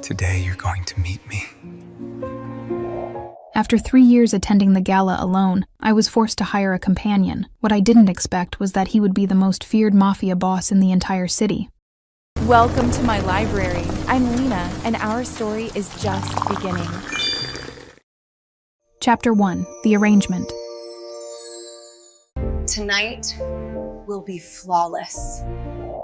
Today you're going to meet me. After 3 years attending the gala alone, I was forced to hire a companion. What I didn't expect was that he would be the most feared Mafia boss in the entire city. Welcome to my library. I'm Lena, and our story is just beginning. Chapter 1. The Arrangement. Tonight will be flawless.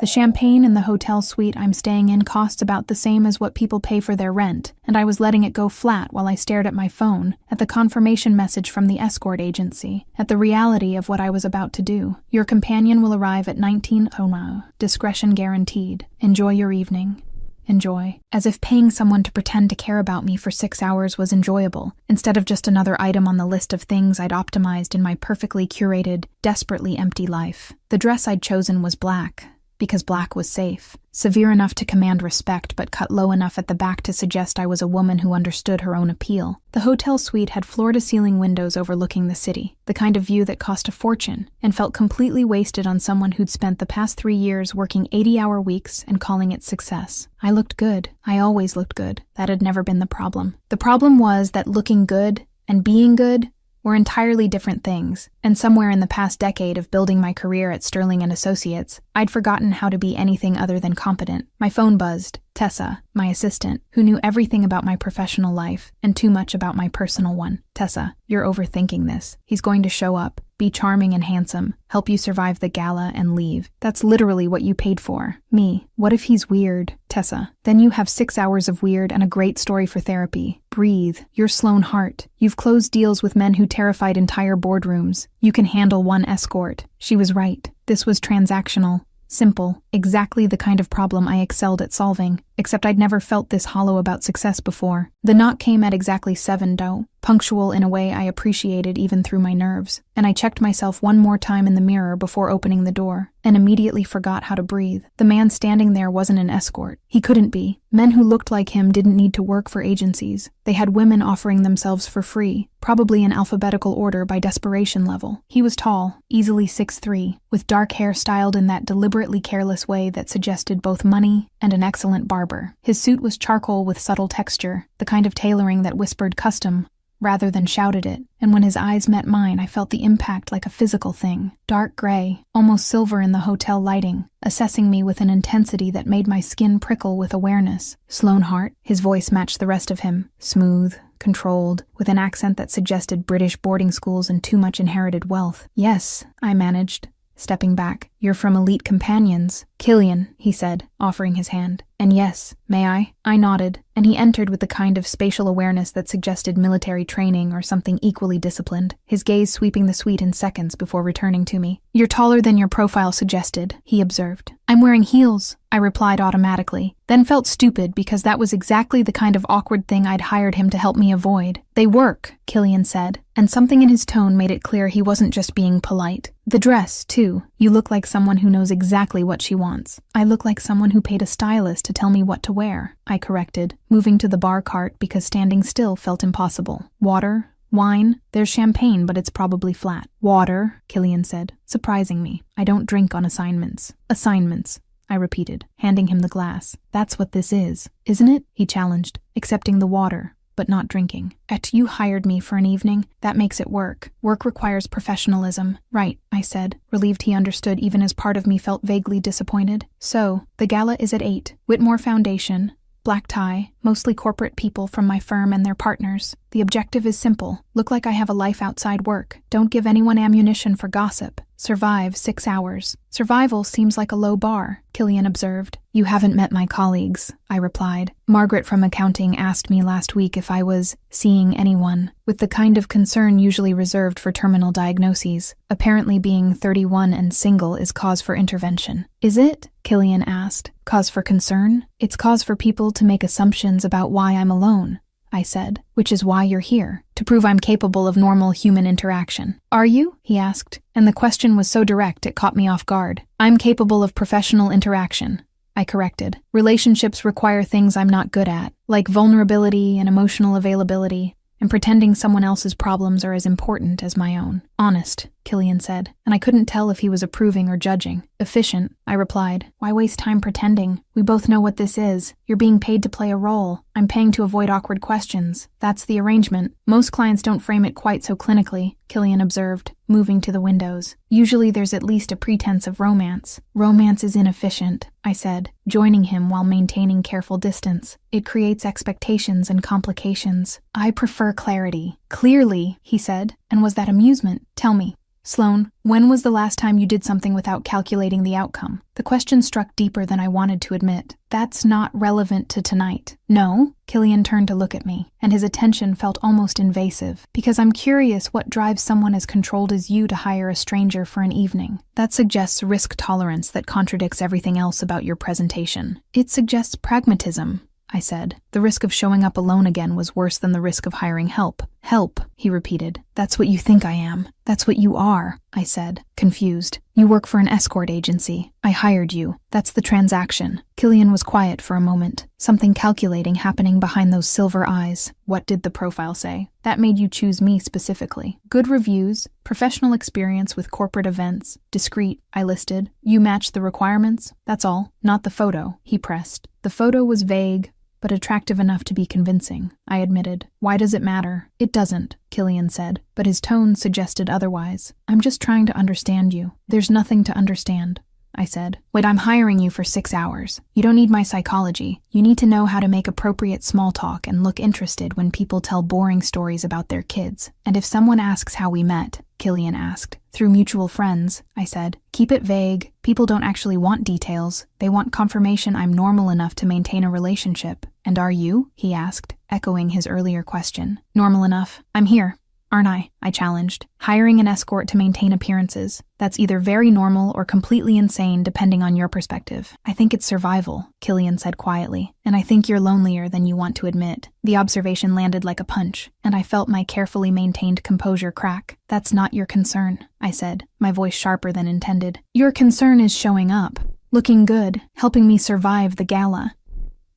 The champagne in the hotel suite I'm staying in costs about the same as what people pay for their rent, and I was letting it go flat while I stared at my phone, at the confirmation message from the Escort agency, at the reality of what I was about to do. Your companion will arrive at 19:00. Discretion guaranteed. Enjoy your evening. Enjoy. As if paying someone to pretend to care about me for 6 hours was enjoyable, instead of just another item on the list of things I'd optimized in my perfectly curated, desperately empty life. The dress I'd chosen was black, because black was safe, severe enough to command respect but cut low enough at the back to suggest I was a woman who understood her own appeal. The hotel suite had floor-to-ceiling windows overlooking the city, the kind of view that cost a fortune, and felt completely wasted on someone who'd spent the past 3 years working 80-hour weeks and calling it success. I looked good. I always looked good. That had never been the problem. The problem was that looking good and being good were entirely different things, and somewhere in the past decade of building my career at Sterling & Associates, I'd forgotten how to be anything other than competent. My phone buzzed. Tessa, my assistant, who knew everything about my professional life and too much about my personal one. Tessa, you're overthinking this. He's going to show up, be charming and handsome, help you survive the gala and leave. That's literally what you paid for. Me. What if he's weird? Tessa, then you have 6 hours of weird and a great story for therapy. Breathe. You're Sloan Hart. You've closed deals with men who terrified entire boardrooms. You can handle one escort. She was right. This was transactional. Simple, exactly the kind of problem I excelled at solving, except I'd never felt this hollow about success before. The knock came at exactly 7, punctual in a way I appreciated even through my nerves, and I checked myself one more time in the mirror before opening the door, and immediately forgot how to breathe. The man standing there wasn't an escort. He couldn't be. Men who looked like him didn't need to work for agencies. They had women offering themselves for free, probably in alphabetical order by desperation level. He was tall, easily 6'3", with dark hair styled in that deliberately careless way that suggested both money and an excellent barber. His suit was charcoal with subtle texture, the kind of tailoring that whispered custom rather than shouted it, and when his eyes met mine I felt the impact like a physical thing. Dark gray, almost silver in the hotel lighting, assessing me with an intensity that made my skin prickle with awareness. Sloan Hart, his voice matched the rest of him, smooth, controlled, with an accent that suggested British boarding schools and too much inherited wealth. Yes, I managed, stepping back. You're from elite companions. Killian, he said, offering his hand. And yes, may I? I nodded, and he entered with the kind of spatial awareness that suggested military training or something equally disciplined, his gaze sweeping the suite in seconds before returning to me. You're taller than your profile suggested, he observed. I'm wearing heels, I replied automatically, then felt stupid because that was exactly the kind of awkward thing I'd hired him to help me avoid. They work, Killian said, and something in his tone made it clear he wasn't just being polite. The dress, too. You look like someone who knows exactly what she wants. I look like someone who paid a stylist to tell me what to wear, I corrected, moving to the bar cart because standing still felt impossible. Water? Wine? There's champagne, but it's probably flat. Water, Killian said, surprising me. I don't drink on assignments. Assignments, I repeated, handing him the glass. That's what this is, isn't it? He challenged, accepting the water, but not drinking. You hired me for an evening. That makes it work. Work requires professionalism. Right, I said, relieved he understood even as part of me felt vaguely disappointed. So, the gala is at 8. Whitmore Foundation. Black tie, mostly corporate people from my firm and their partners. The objective is simple. Look like I have a life outside work. Don't give anyone ammunition for gossip. Survive 6 hours. Survival seems like a low bar, Killian observed. You haven't met my colleagues, I replied. Margaret from accounting asked me last week if I was seeing anyone, with the kind of concern usually reserved for terminal diagnoses. Apparently being 31 and single is cause for intervention. Is it? Killian asked. Cause for concern? It's cause for people to make assumptions about why I'm alone, I said, which is why you're here, to prove I'm capable of normal human interaction. Are you? He asked, and the question was so direct it caught me off guard. I'm capable of professional interaction, I corrected. Relationships require things I'm not good at, like vulnerability and emotional availability, and pretending someone else's problems are as important as my own. Honest, Killian said, and I couldn't tell if he was approving or judging. Efficient, I replied. Why waste time pretending? We both know what this is. You're being paid to play a role. I'm paying to avoid awkward questions. That's the arrangement. Most clients don't frame it quite so clinically, Killian observed, moving to the windows. Usually there's at least a pretense of romance. Romance is inefficient, I said, joining him while maintaining careful distance. It creates expectations and complications. I prefer clarity. Clearly, he said. And was that amusement? Tell me. Sloane, when was the last time you did something without calculating the outcome? The question struck deeper than I wanted to admit. That's not relevant to tonight. No? Killian turned to look at me, and his attention felt almost invasive. Because I'm curious what drives someone as controlled as you to hire a stranger for an evening. That suggests risk tolerance that contradicts everything else about your presentation. It suggests pragmatism, I said. The risk of showing up alone again was worse than the risk of hiring help. Help, he repeated. That's what you think I am. That's what you are, I said, confused. You work for an escort agency. I hired you. That's the transaction. Killian was quiet for a moment, something calculating happening behind those silver eyes. What did the profile say? That made you choose me specifically. Good reviews, professional experience with corporate events, discreet, I listed. You matched the requirements? That's all. Not the photo, he pressed. The photo was vague, but attractive enough to be convincing, I admitted. Why does it matter? It doesn't, Killian said, but his tone suggested otherwise. I'm just trying to understand you. There's nothing to understand, I said. Wait, I'm hiring you for 6 hours. You don't need my psychology. You need to know how to make appropriate small talk and look interested when people tell boring stories about their kids. And if someone asks how we met, Killian asked. Through mutual friends, I said. Keep it vague. People don't actually want details. They want confirmation I'm normal enough to maintain a relationship. And are you? He asked, echoing his earlier question. Normal enough. I'm here, aren't I challenged. Hiring an escort to maintain appearances. That's either very normal or completely insane depending on your perspective. I think it's survival, Killian said quietly, and I think you're lonelier than you want to admit. The observation landed like a punch, and I felt my carefully maintained composure crack. That's not your concern, I said, my voice sharper than intended. Your concern is showing up, looking good, helping me survive the gala.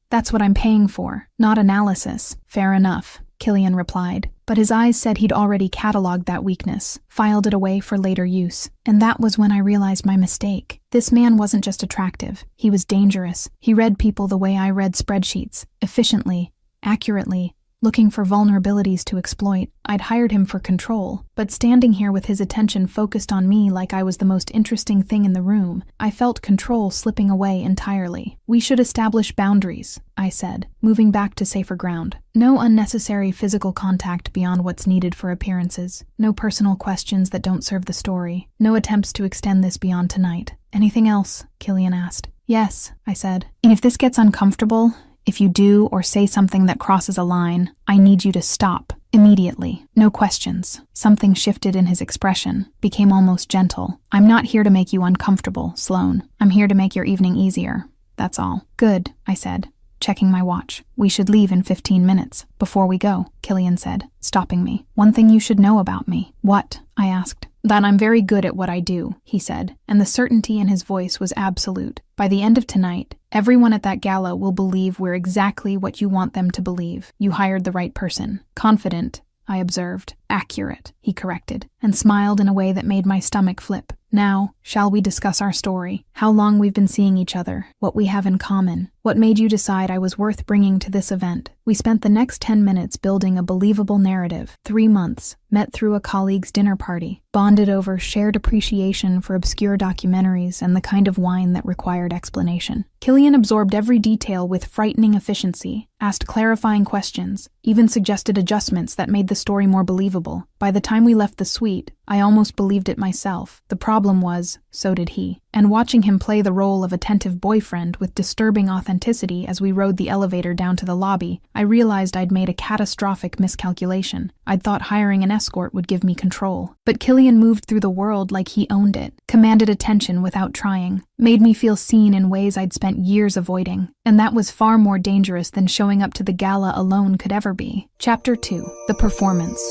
That's what I'm paying for, not analysis. Fair enough, Killian replied, but his eyes said he'd already cataloged that weakness, filed it away for later use. And that was when I realized my mistake. This man wasn't just attractive, he was dangerous. He read people the way I read spreadsheets, efficiently, accurately, looking for vulnerabilities to exploit. I'd hired him for control, but standing here with his attention focused on me like I was the most interesting thing in the room, I felt control slipping away entirely. We should establish boundaries, I said, moving back to safer ground. No unnecessary physical contact beyond what's needed for appearances. No personal questions that don't serve the story. No attempts to extend this beyond tonight. Anything else? Killian asked. Yes, I said. And if this gets uncomfortable, if you do or say something that crosses a line, I need you to stop. Immediately. No questions. Something shifted in his expression, became almost gentle. I'm not here to make you uncomfortable, Sloane. I'm here to make your evening easier. That's all. Good, I said, checking my watch. We should leave in 15 minutes. Before we go, Killian said, stopping me. One thing you should know about me. What? I asked. That I'm very good at what I do, he said, and the certainty in his voice was absolute. By the end of tonight, everyone at that gala will believe we're exactly what you want them to believe. You hired the right person. Confident, I observed. Accurate, he corrected, and smiled in a way that made my stomach flip. Now, shall we discuss our story? How long we've been seeing each other? What we have in common? What made you decide I was worth bringing to this event? We spent the next 10 minutes building a believable narrative. 3 months, met through a colleague's dinner party, bonded over shared appreciation for obscure documentaries and the kind of wine that required explanation. Killian absorbed every detail with frightening efficiency, asked clarifying questions, even suggested adjustments that made the story more believable. By the time we left the suite, I almost believed it myself. The problem was, so did he. And watching him play the role of attentive boyfriend with disturbing authenticity as we rode the elevator down to the lobby, I realized I'd made a catastrophic miscalculation. I'd thought hiring an escort would give me control. But Killian moved through the world like he owned it, commanded attention without trying, made me feel seen in ways I'd spent years avoiding. And that was far more dangerous than showing up to the gala alone could ever be. Chapter 2. The Performance.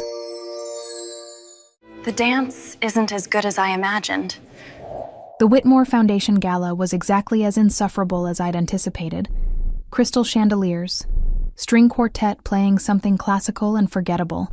The dance isn't as good as I imagined. The Whitmore Foundation Gala was exactly as insufferable as I'd anticipated. Crystal chandeliers, string quartet playing something classical and forgettable,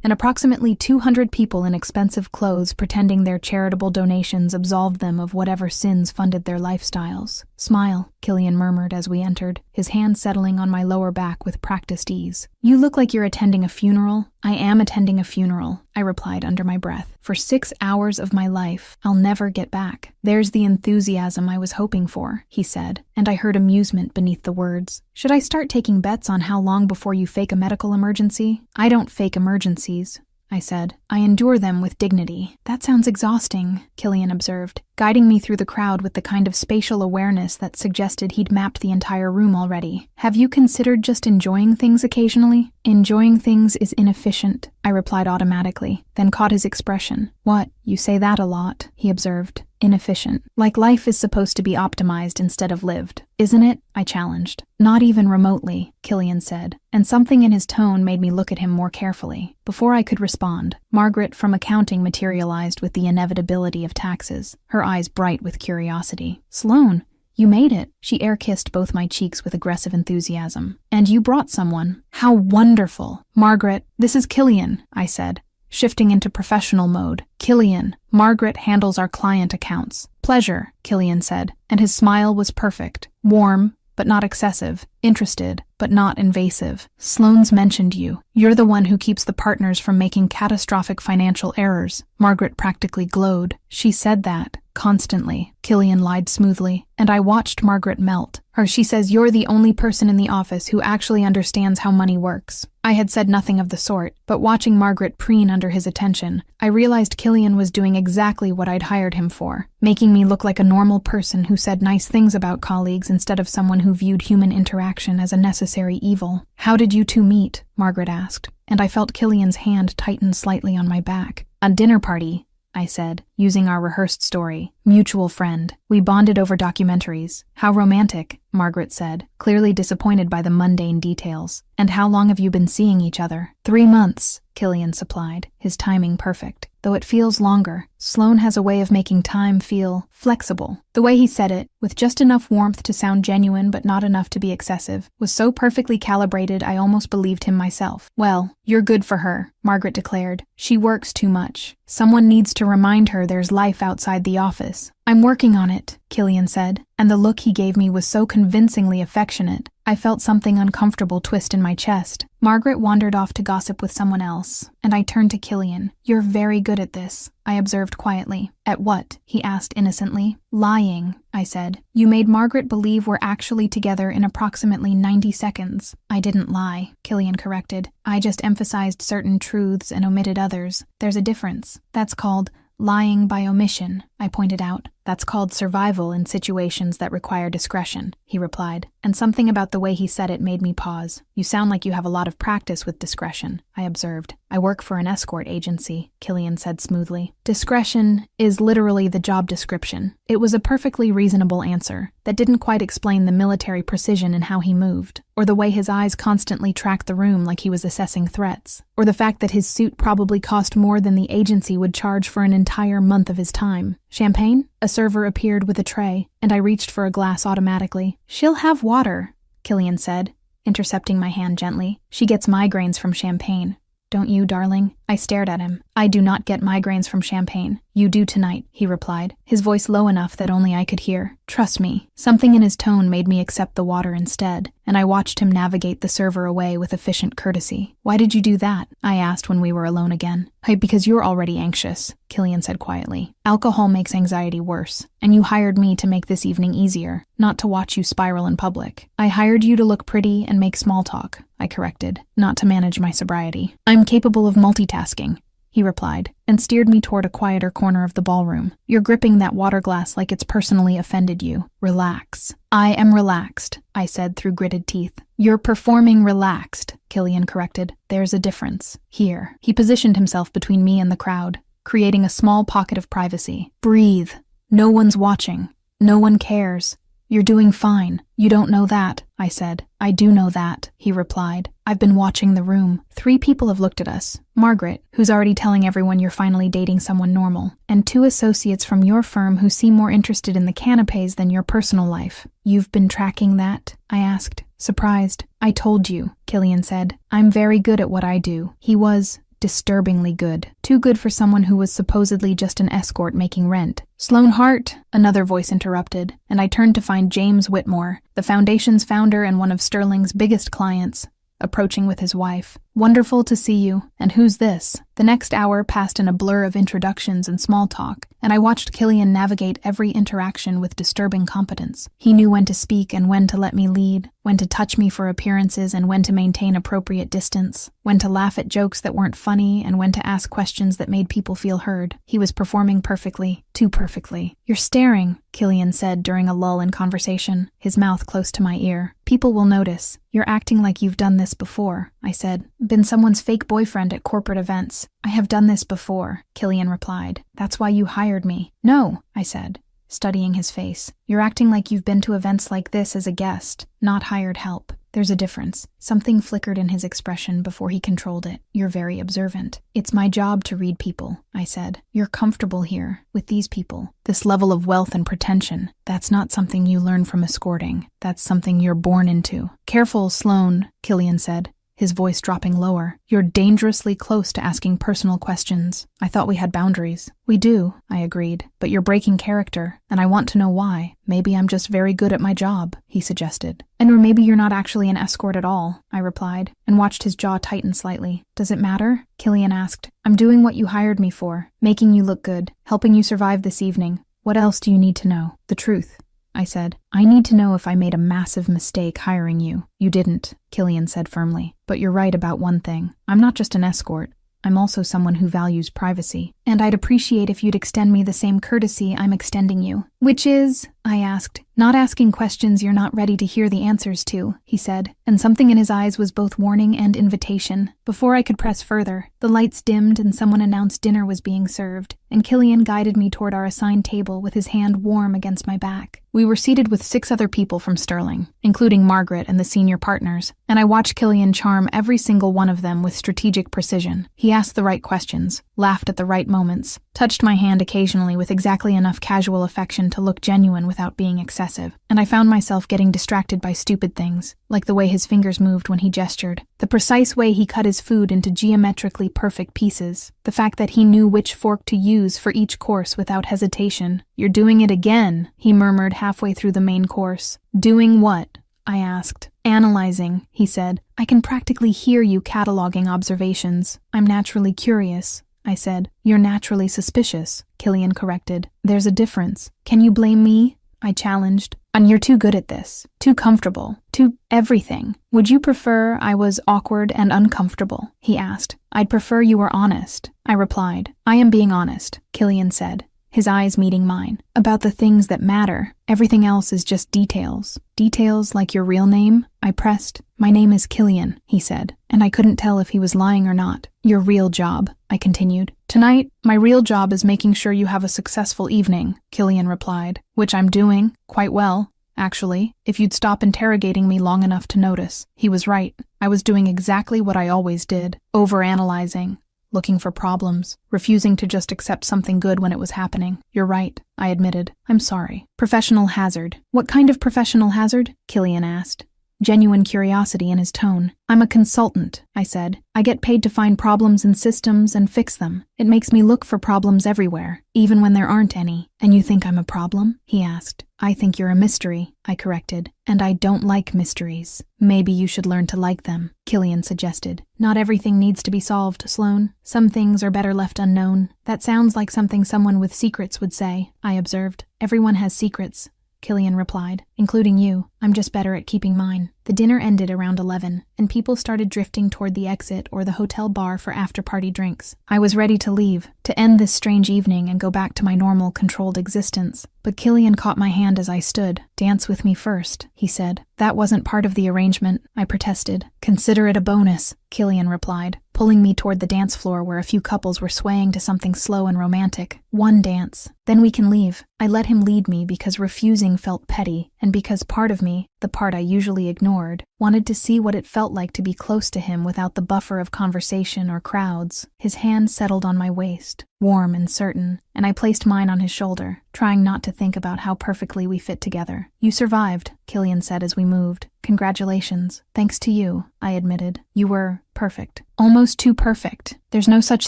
and approximately 200 people in expensive clothes pretending their charitable donations absolved them of whatever sins funded their lifestyles. Smile, Killian murmured as we entered, his hand settling on my lower back with practiced ease. You look like you're attending a funeral. I am attending a funeral, I replied under my breath. For 6 hours of my life, I'll never get back. There's the enthusiasm I was hoping for, he said, and I heard amusement beneath the words. Should I start taking bets on how long before you fake a medical emergency? I don't fake emergencies, I said. I endure them with dignity. That sounds exhausting, Killian observed, guiding me through the crowd with the kind of spatial awareness that suggested he'd mapped the entire room already. Have you considered just enjoying things occasionally? Enjoying things is inefficient, I replied automatically, then caught his expression. What? You say that a lot, he observed. Inefficient. Like life is supposed to be optimized instead of lived. Isn't it? I challenged. Not even remotely, Killian said, and something in his tone made me look at him more carefully. Before I could respond, Margaret from accounting materialized with the inevitability of taxes, her eyes bright with curiosity. Sloane, you made it. She air-kissed both my cheeks with aggressive enthusiasm. And you brought someone. How wonderful. Margaret, this is Killian, I said, shifting into professional mode. Killian, Margaret handles our client accounts. Pleasure, Killian said, and his smile was perfect. Warm, but not excessive. Interested, but not invasive. Sloane's mentioned you. You're the one who keeps the partners from making catastrophic financial errors. Margaret practically glowed. She said that. Constantly, Killian lied smoothly, and I watched Margaret melt. She says you're the only person in the office who actually understands how money works. I had said nothing of the sort, but watching Margaret preen under his attention, I realized Killian was doing exactly what I'd hired him for, making me look like a normal person who said nice things about colleagues instead of someone who viewed human interaction as a necessary evil. How did you two meet? Margaret asked, and I felt Killian's hand tighten slightly on my back. A dinner party, I said, using our rehearsed story. Mutual friend. We bonded over documentaries. How romantic, Margaret said, clearly disappointed by the mundane details. And how long have you been seeing each other? 3 months, Killian supplied, his timing perfect. Though it feels longer, Sloane has a way of making time feel flexible. The way he said it, with just enough warmth to sound genuine but not enough to be excessive, was so perfectly calibrated I almost believed him myself. Well, you're good for her, Margaret declared. She works too much. Someone needs to remind her there's life outside the office. I'm working on it, Killian said, and the look he gave me was so convincingly affectionate. I felt something uncomfortable twist in my chest. Margaret wandered off to gossip with someone else, and I turned to Killian. You're very good at this, I observed quietly. At what? He asked innocently. Lying, I said. You made Margaret believe we're actually together in approximately 90 seconds. I didn't lie, Killian corrected. I just emphasized certain truths and omitted others. There's a difference. That's called lying by omission, I pointed out. That's called survival in situations that require discretion, he replied, and something about the way he said it made me pause. You sound like you have a lot of practice with discretion, I observed. I work for an escort agency, Killian said smoothly. Discretion is literally the job description. It was a perfectly reasonable answer that didn't quite explain the military precision in how he moved, or the way his eyes constantly tracked the room like he was assessing threats, or the fact that his suit probably cost more than the agency would charge for an entire month of his time. Champagne? A server appeared with a tray, and I reached for a glass automatically. She'll have water, Killian said, intercepting my hand gently. She gets migraines from champagne. Don't you, darling? I stared at him. I do not get migraines from champagne. You do tonight, he replied, his voice low enough that only I could hear. Trust me. Something in his tone made me accept the water instead, and I watched him navigate the server away with efficient courtesy. Why did you do that? I asked when we were alone again. Because you're already anxious, Killian said quietly. Alcohol makes anxiety worse, and you hired me to make this evening easier, not to watch you spiral in public. I hired you to look pretty and make small talk, I corrected, not to manage my sobriety. I'm capable of multitasking, he replied, and steered me toward a quieter corner of the ballroom. You're gripping that water glass like it's personally offended you. Relax. I am relaxed, I said through gritted teeth. You're performing relaxed, Killian corrected. There's a difference. Here. He positioned himself between me and the crowd, creating a small pocket of privacy. Breathe. No one's watching. No one cares. You're doing fine. You don't know that, I said. I do know that, he replied. I've been watching the room. 3 people have looked at us. Margaret, who's already telling everyone you're finally dating someone normal, and 2 associates from your firm who seem more interested in the canapes than your personal life. You've been tracking that? I asked, surprised. I told you, Killian said. I'm very good at what I do. He was Disturbingly good. Too good for someone who was supposedly just an escort making rent. Sloane Hart, another voice interrupted, and I turned to find James Whitmore, the Foundation's founder and one of Sterling's biggest clients, approaching with his wife. Wonderful to see you. And who's this? The next hour passed in a blur of introductions and small talk, and I watched Killian navigate every interaction with disturbing competence. He knew when to speak and when to let me lead, when to touch me for appearances and when to maintain appropriate distance, when to laugh at jokes that weren't funny and when to ask questions that made people feel heard. He was performing perfectly, too perfectly. You're staring, Killian said during a lull in conversation, his mouth close to my ear. People will notice. You're acting like you've done this before, I said. Been someone's fake boyfriend at corporate events. I have done this before, Killian replied. That's why you hired me. No, I said, studying his face. You're acting like you've been to events like this as a guest, not hired help. There's a difference. Something flickered in his expression before he controlled it. You're very observant. It's my job to read people, I said. You're comfortable here, with these people. This level of wealth and pretension. That's not something you learn from escorting. That's something you're born into. Careful, Sloane, Killian said, his voice dropping lower. You're dangerously close to asking personal questions. I thought we had boundaries. We do, I agreed, but you're breaking character, and I want to know why. Maybe I'm just very good at my job, he suggested. Or maybe you're not actually an escort at all, I replied, and watched his jaw tighten slightly. Does it matter? Killian asked. I'm doing what you hired me for, making you look good, helping you survive this evening. What else do you need to know? The truth, I said. I need to know if I made a massive mistake hiring you. You didn't, Killian said firmly. But you're right about one thing. I'm not just an escort. I'm also someone who values privacy. And I'd appreciate if you'd extend me the same courtesy I'm extending you. Which is, I asked, not asking questions you're not ready to hear the answers to, he said, and something in his eyes was both warning and invitation. Before I could press further, the lights dimmed and someone announced dinner was being served, and Killian guided me toward our assigned table with his hand warm against my back. We were seated with 6 other people from Sterling, including Margaret and the senior partners, and I watched Killian charm every single one of them with strategic precision. He asked the right questions, laughed at the right moments, touched my hand occasionally with exactly enough casual affection to look genuine without being excessive, and I found myself getting distracted by stupid things, like the way his fingers moved when he gestured, the precise way he cut his food into geometrically perfect pieces, the fact that he knew which fork to use for each course without hesitation. You're doing it again, he murmured halfway through the main course. Doing what? I asked. Analyzing, he said. I can practically hear you cataloging observations. I'm naturally curious, I said. You're naturally suspicious, Killian corrected. There's a difference. Can you blame me? I challenged. And you're too good at this. Too comfortable. Too everything. Would you prefer I was awkward and uncomfortable? He asked. I'd prefer you were honest, I replied. I am being honest, Killian said, his eyes meeting mine. About the things that matter. Everything else is just details. Details like your real name? I pressed. My name is Killian, he said, and I couldn't tell if he was lying or not. Your real job, I continued. Tonight, my real job is making sure you have a successful evening, Killian replied, which I'm doing, quite well, actually, if you'd stop interrogating me long enough to notice. He was right. I was doing exactly what I always did, overanalyzing, looking for problems, refusing to just accept something good when it was happening. You're right, I admitted. I'm sorry. Professional hazard. What kind of professional hazard? Killian asked, genuine curiosity in his tone. I'm a consultant, I said. I get paid to find problems in systems and fix them. It makes me look for problems everywhere, even when there aren't any. And you think I'm a problem? He asked. I think you're a mystery, I corrected. And I don't like mysteries. Maybe you should learn to like them, Killian suggested. Not everything needs to be solved, Sloane. Some things are better left unknown. That sounds like something someone with secrets would say, I observed. Everyone has secrets, Killian replied, including you. I'm just better at keeping mine. The dinner ended around 11, and people started drifting toward the exit or the hotel bar for after-party drinks. I was ready to leave, to end this strange evening and go back to my normal, controlled existence. But Killian caught my hand as I stood. Dance with me first, he said. That wasn't part of the arrangement, I protested. Consider it a bonus, Killian replied, pulling me toward the dance floor where a few couples were swaying to something slow and romantic. 1 dance. Then we can leave. I let him lead me because refusing felt petty, and because part of me, the part I usually ignored, wanted to see what it felt like to be close to him without the buffer of conversation or crowds. His hand settled on my waist, warm and certain, and I placed mine on his shoulder, trying not to think about how perfectly we fit together. You survived, Killian said as we moved. Congratulations. Thanks to you, I admitted. You were perfect. Almost too perfect. There's no such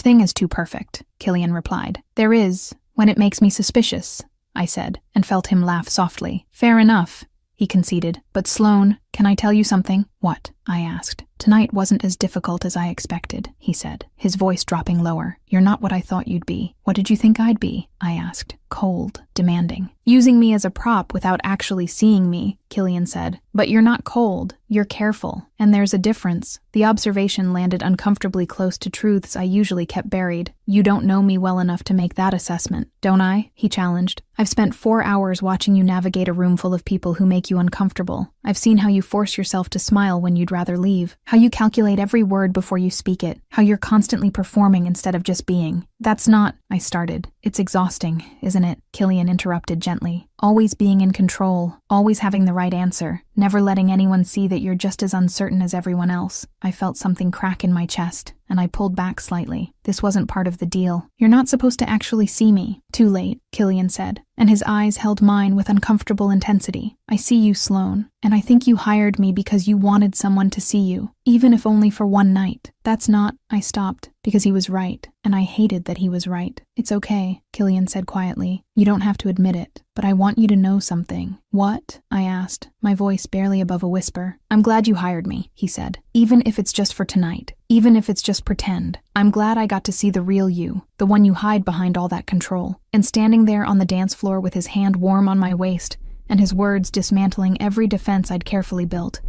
thing as too perfect, Killian replied. There is, when it makes me suspicious, I said, and felt him laugh softly. Fair enough, he conceded. But Sloane, can I tell you something? What? I asked. Tonight wasn't as difficult as I expected, he said, his voice dropping lower. You're not what I thought you'd be. What did you think I'd be? I asked. Cold, demanding. Using me as a prop without actually seeing me, Killian said. But you're not cold. You're careful. And there's a difference. The observation landed uncomfortably close to truths I usually kept buried. You don't know me well enough to make that assessment, don't I? He challenged. I've spent 4 hours watching you navigate a room full of people who make you uncomfortable. I've seen how you force yourself to smile when you'd rather leave, how you calculate every word before you speak it, how you're constantly performing instead of just being. That's not, I started. It's exhausting, isn't it? Killian interrupted gently. Always being in control, always having the right answer, never letting anyone see that you're just as uncertain as everyone else. I felt something crack in my chest, and I pulled back slightly. This wasn't part of the deal. You're not supposed to actually see me. Too late, Killian said, and his eyes held mine with uncomfortable intensity. I see you, Sloane, and I think you hired me because you wanted someone to see you, even if only for one night. That's not, I stopped, because he was right, and I hated that he was right. It's okay, Killian said quietly. You don't have to admit it, but I want you to know something. What? I asked, my voice barely above a whisper. I'm glad you hired me, he said, even if it's just for tonight. Even if it's just pretend. I'm glad I got to see the real you, the one you hide behind all that control. And standing there on the dance floor with his hand warm on my waist, and his words dismantling every defense I'd carefully built,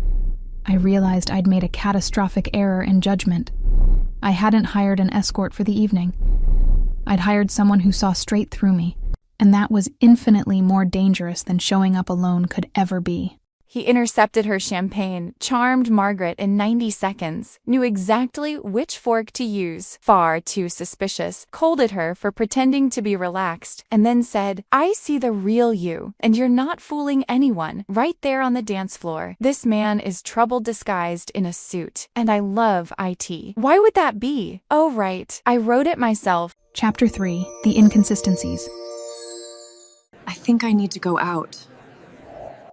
I realized I'd made a catastrophic error in judgment. I hadn't hired an escort for the evening. I'd hired someone who saw straight through me, and that was infinitely more dangerous than showing up alone could ever be. He intercepted her champagne, charmed Margaret in 90 seconds, knew exactly which fork to use, far too suspicious, scolded her for pretending to be relaxed, and then said, I see the real you, and you're not fooling anyone, right there on the dance floor. This man is trouble disguised in a suit, and I love IT. Why would that be? Oh, right, I wrote it myself. Chapter 3, The Inconsistencies. I think I need to go out.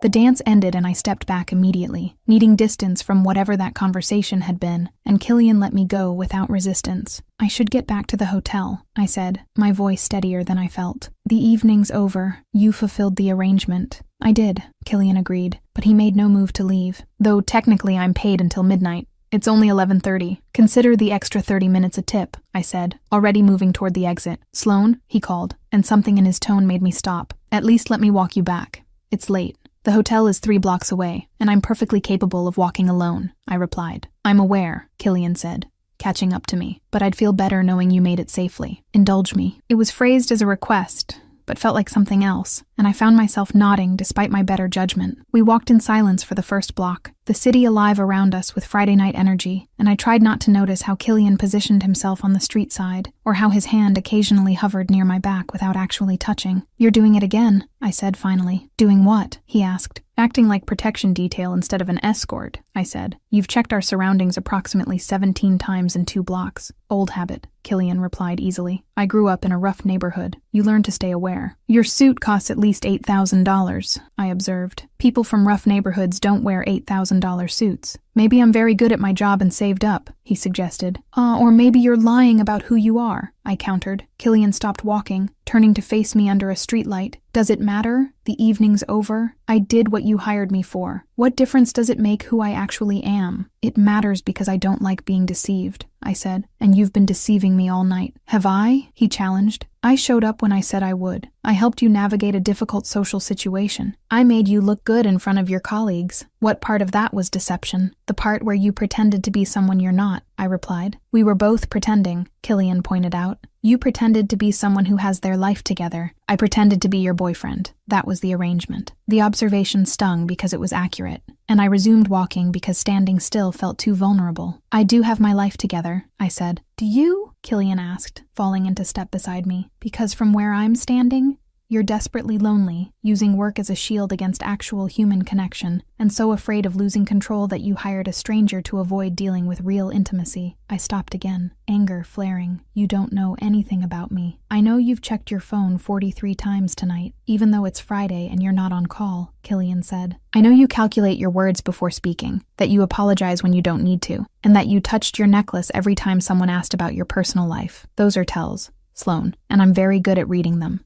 The dance ended and I stepped back immediately, needing distance from whatever that conversation had been, and Killian let me go without resistance. I should get back to the hotel, I said, my voice steadier than I felt. The evening's over. You fulfilled the arrangement. I did, Killian agreed, but he made no move to leave. Though technically I'm paid until midnight. It's only 11:30. Consider the extra 30 minutes a tip, I said, already moving toward the exit. Sloane, he called, and something in his tone made me stop. At least let me walk you back. It's late. The hotel is 3 blocks away, and I'm perfectly capable of walking alone, I replied. I'm aware, Killian said, catching up to me, but I'd feel better knowing you made it safely. Indulge me. It was phrased as a request, but felt like something else, and I found myself nodding despite my better judgment. We walked in silence for the first block, the city alive around us with Friday night energy, and I tried not to notice how Killian positioned himself on the street side, or how his hand occasionally hovered near my back without actually touching. You're doing it again, I said finally. Doing what? He asked. Acting like protection detail instead of an escort, I said. You've checked our surroundings approximately 17 times in 2 blocks. Old habit, Killian replied easily. I grew up in a rough neighborhood. You learn to stay aware. Your suit costs at least $8,000, I observed. People from rough neighborhoods don't wear $8,000 suits. Maybe I'm very good at my job and saved up, he suggested. Or maybe you're lying about who you are, I countered. Killian stopped walking, turning to face me under a streetlight. Does it matter? The evening's over. I did what you hired me for. What difference does it make who I actually am? It matters because I don't like being deceived, I said, and you've been deceiving me all night. Have I? He challenged. I showed up when I said I would. I helped you navigate a difficult social situation. I made you look good in front of your colleagues. What part of that was deception? The part where you pretended to be someone you're not, I replied. We were both pretending, Killian pointed out. You pretended to be someone who has their life together. I pretended to be your boyfriend. That was the arrangement. The observation stung because it was accurate, and I resumed walking because standing still felt too vulnerable. I do have my life together, I said. Do you? Killian asked, falling into step beside me. Because from where I'm standing, you're desperately lonely, using work as a shield against actual human connection, and so afraid of losing control that you hired a stranger to avoid dealing with real intimacy. I stopped again, anger flaring. You don't know anything about me. I know you've checked your phone 43 times tonight, even though it's Friday and you're not on call, Killian said. I know you calculate your words before speaking, that you apologize when you don't need to, and that you touched your necklace every time someone asked about your personal life. Those are tells, Sloan, and I'm very good at reading them.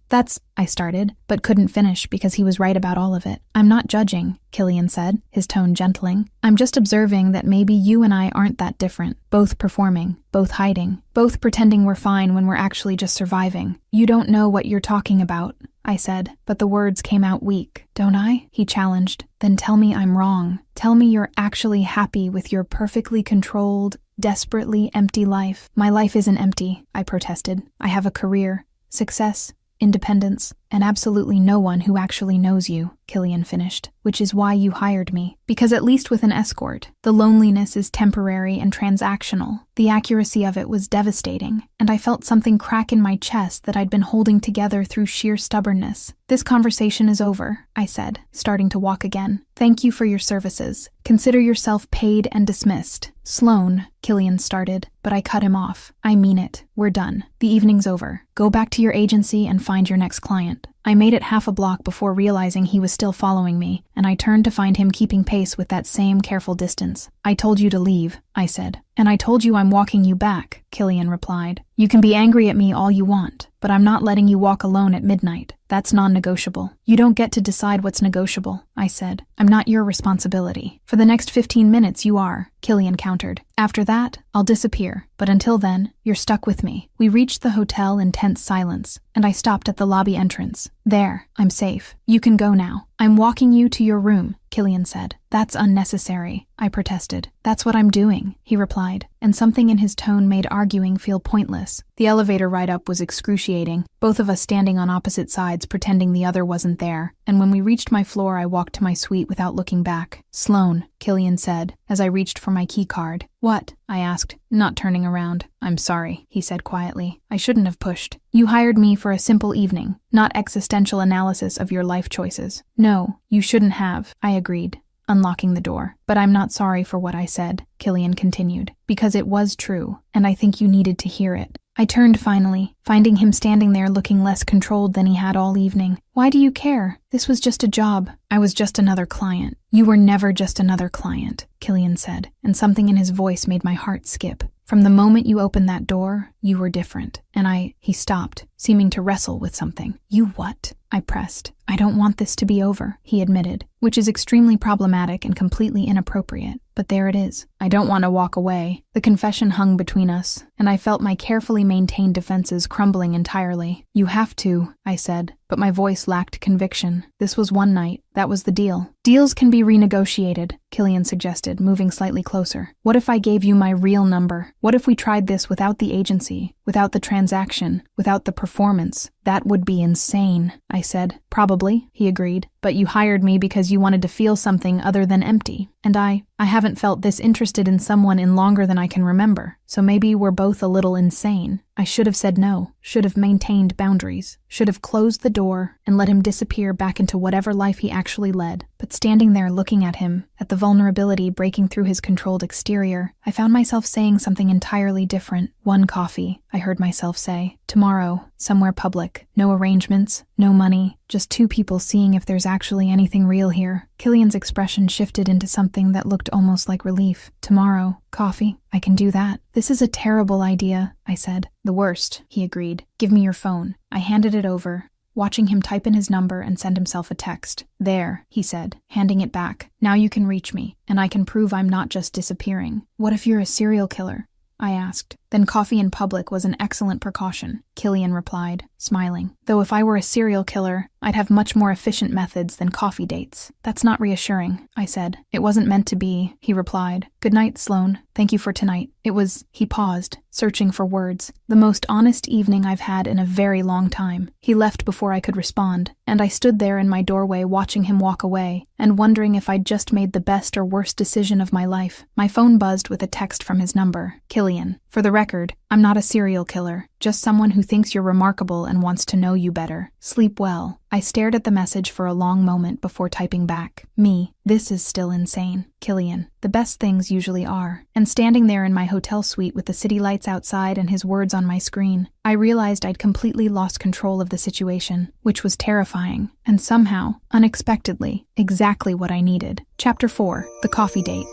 I started, but couldn't finish because he was right about all of it. I'm not judging, Killian said, his tone gentling. I'm just observing that maybe you and I aren't that different. Both performing, both hiding, both pretending we're fine when we're actually just surviving. You don't know what you're talking about, I said, but the words came out weak. Don't I? He challenged. Then tell me I'm wrong. Tell me you're actually happy with your perfectly controlled, desperately empty life. My life isn't empty, I protested. I have a career, success, independence, and absolutely no one who actually knows you, Killian finished, which is why you hired me. Because at least with an escort, the loneliness is temporary and transactional. The accuracy of it was devastating, and I felt something crack in my chest that I'd been holding together through sheer stubbornness. This conversation is over, I said, starting to walk again. Thank you for your services. Consider yourself paid and dismissed. Sloan, Killian started, but I cut him off. I mean it. We're done. The evening's over. Go back to your agency and find your next client. I made it half a block before realizing he was still following me, and I turned to find him keeping pace with that same careful distance. I told you to leave, I said. And I told you I'm walking you back, Killian replied. You can be angry at me all you want, but I'm not letting you walk alone at midnight. That's non-negotiable. You don't get to decide what's negotiable, I said. I'm not your responsibility. For the next 15 minutes you are, Killian countered. After that, I'll disappear, but until then, you're stuck with me. We reached the hotel in tense silence, and I stopped at the lobby entrance. There, I'm safe. You can go now. I'm walking you to your room, Killian said. That's unnecessary, I protested. That's what I'm doing, he replied, and something in his tone made arguing feel pointless. The elevator ride up was excruciating, both of us standing on opposite sides pretending the other wasn't there, and when we reached my floor I walked to my suite without looking back. Sloan, Killian said, as I reached for my key card. What? I asked, not turning around. I'm sorry, he said quietly. I shouldn't have pushed. You hired me for a simple evening, not existential analysis of your life choices. No, you shouldn't have, I agreed, unlocking the door. But I'm not sorry for what I said, Killian continued, because it was true, and I think you needed to hear it. I turned finally, finding him standing there looking less controlled than he had all evening. Why do you care? This was just a job. I was just another client. You were never just another client, Killian said, and something in his voice made my heart skip. From the moment you opened that door, you were different. And he stopped, seeming to wrestle with something. You what? I pressed. I don't want this to be over, he admitted, which is extremely problematic and completely inappropriate. But there it is. I don't want to walk away. The confession hung between us, and I felt my carefully maintained defenses crumbling entirely. You have to, I said, but my voice lacked conviction. This was one night. That was the deal. Deals can be renegotiated, Killian suggested, moving slightly closer. What if I gave you my real number? What if we tried this without the agency, without the transaction, without the performance? That would be insane, I said. Probably, he agreed. But you hired me because you wanted to feel something other than empty. And I haven't felt this interested in someone in longer than I can remember. So maybe we're both a little insane. I should have said no, should have maintained boundaries, should have closed the door and let him disappear back into whatever life he actually led. But standing there looking at him, at the vulnerability breaking through his controlled exterior, I found myself saying something entirely different. One coffee, I heard myself say. Tomorrow, somewhere public. No arrangements, no money, just two people seeing if there's actually anything real here. Killian's expression shifted into something that looked almost like relief. Tomorrow, coffee, I can do that. This is a terrible idea, I said. The worst, he agreed. Give me your phone. I handed it over, watching him type in his number and send himself a text. There, he said, handing it back. Now you can reach me, and I can prove I'm not just disappearing. What if you're a serial killer? I asked. Then coffee in public was an excellent precaution, Killian replied, smiling. Though if I were a serial killer, I'd have much more efficient methods than coffee dates. That's not reassuring, I said. It wasn't meant to be, he replied. Good night, Sloane. Thank you for tonight. It was, he paused, searching for words, the most honest evening I've had in a very long time. He left before I could respond, and I stood there in my doorway watching him walk away, and wondering if I'd just made the best or worst decision of my life. My phone buzzed with a text from his number. Killian. For the record, I'm not a serial killer, just someone who thinks you're remarkable and wants to know you better. Sleep well. I stared at the message for a long moment before typing back. Me. This is still insane. Killian. The best things usually are. And standing there in my hotel suite with the city lights outside and his words on my screen, I realized I'd completely lost control of the situation, which was terrifying, and somehow, unexpectedly, exactly what I needed. Chapter 4. The Coffee Date.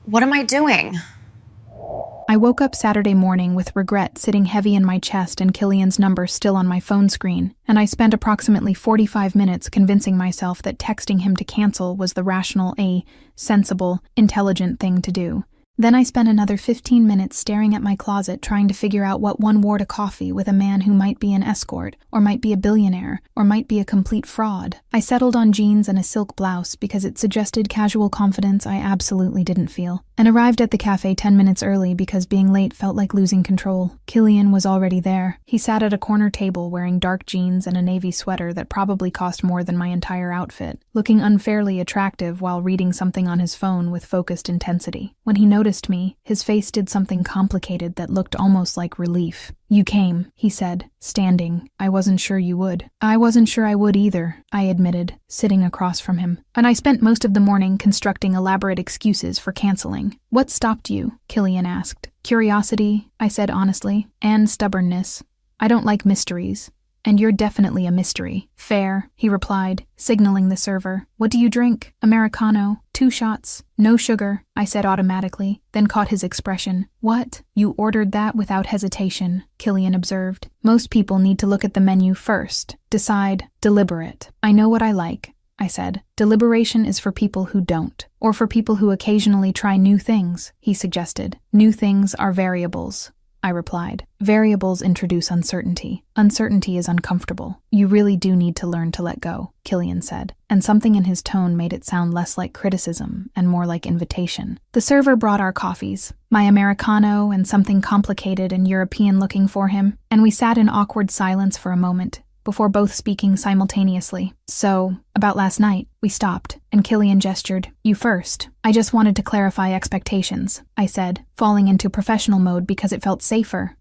What am I doing? I woke up Saturday morning with regret sitting heavy in my chest and Killian's number still on my phone screen, and I spent approximately 45 minutes convincing myself that texting him to cancel was the rational, sensible, intelligent thing to do. Then I spent another 15 minutes staring at my closet trying to figure out what one wore to coffee with a man who might be an escort, or might be a billionaire, or might be a complete fraud. I settled on jeans and a silk blouse because it suggested casual confidence I absolutely didn't feel, and arrived at the cafe 10 minutes early because being late felt like losing control. Killian was already there. He sat at a corner table wearing dark jeans and a navy sweater that probably cost more than my entire outfit, looking unfairly attractive while reading something on his phone with focused intensity. When he noticed me, his face did something complicated that looked almost like relief. You came, he said, standing. I wasn't sure you would. I wasn't sure I would either, I admitted, sitting across from him. And I spent most of the morning constructing elaborate excuses for canceling. What stopped you? Killian asked. Curiosity, I said honestly, and stubbornness. I don't like mysteries. And you're definitely a mystery. Fair, he replied, signaling the server. What do you drink? Americano. 2 shots. No sugar, I said automatically, then caught his expression. What? You ordered that without hesitation, Killian observed. Most people need to look at the menu first. Decide. Deliberate. I know what I like, I said. Deliberation is for people who don't, or for people who occasionally try new things, he suggested. New things are variables, I replied. Variables introduce uncertainty. Uncertainty is uncomfortable. You really do need to learn to let go, Killian said, and something in his tone made it sound less like criticism and more like invitation. The server brought our coffees, my Americano and something complicated and European-looking for him, and we sat in awkward silence for a moment, before both speaking simultaneously. So, about last night, we stopped, and Killian gestured. You first. I just wanted to clarify expectations, I said, falling into professional mode because it felt safer.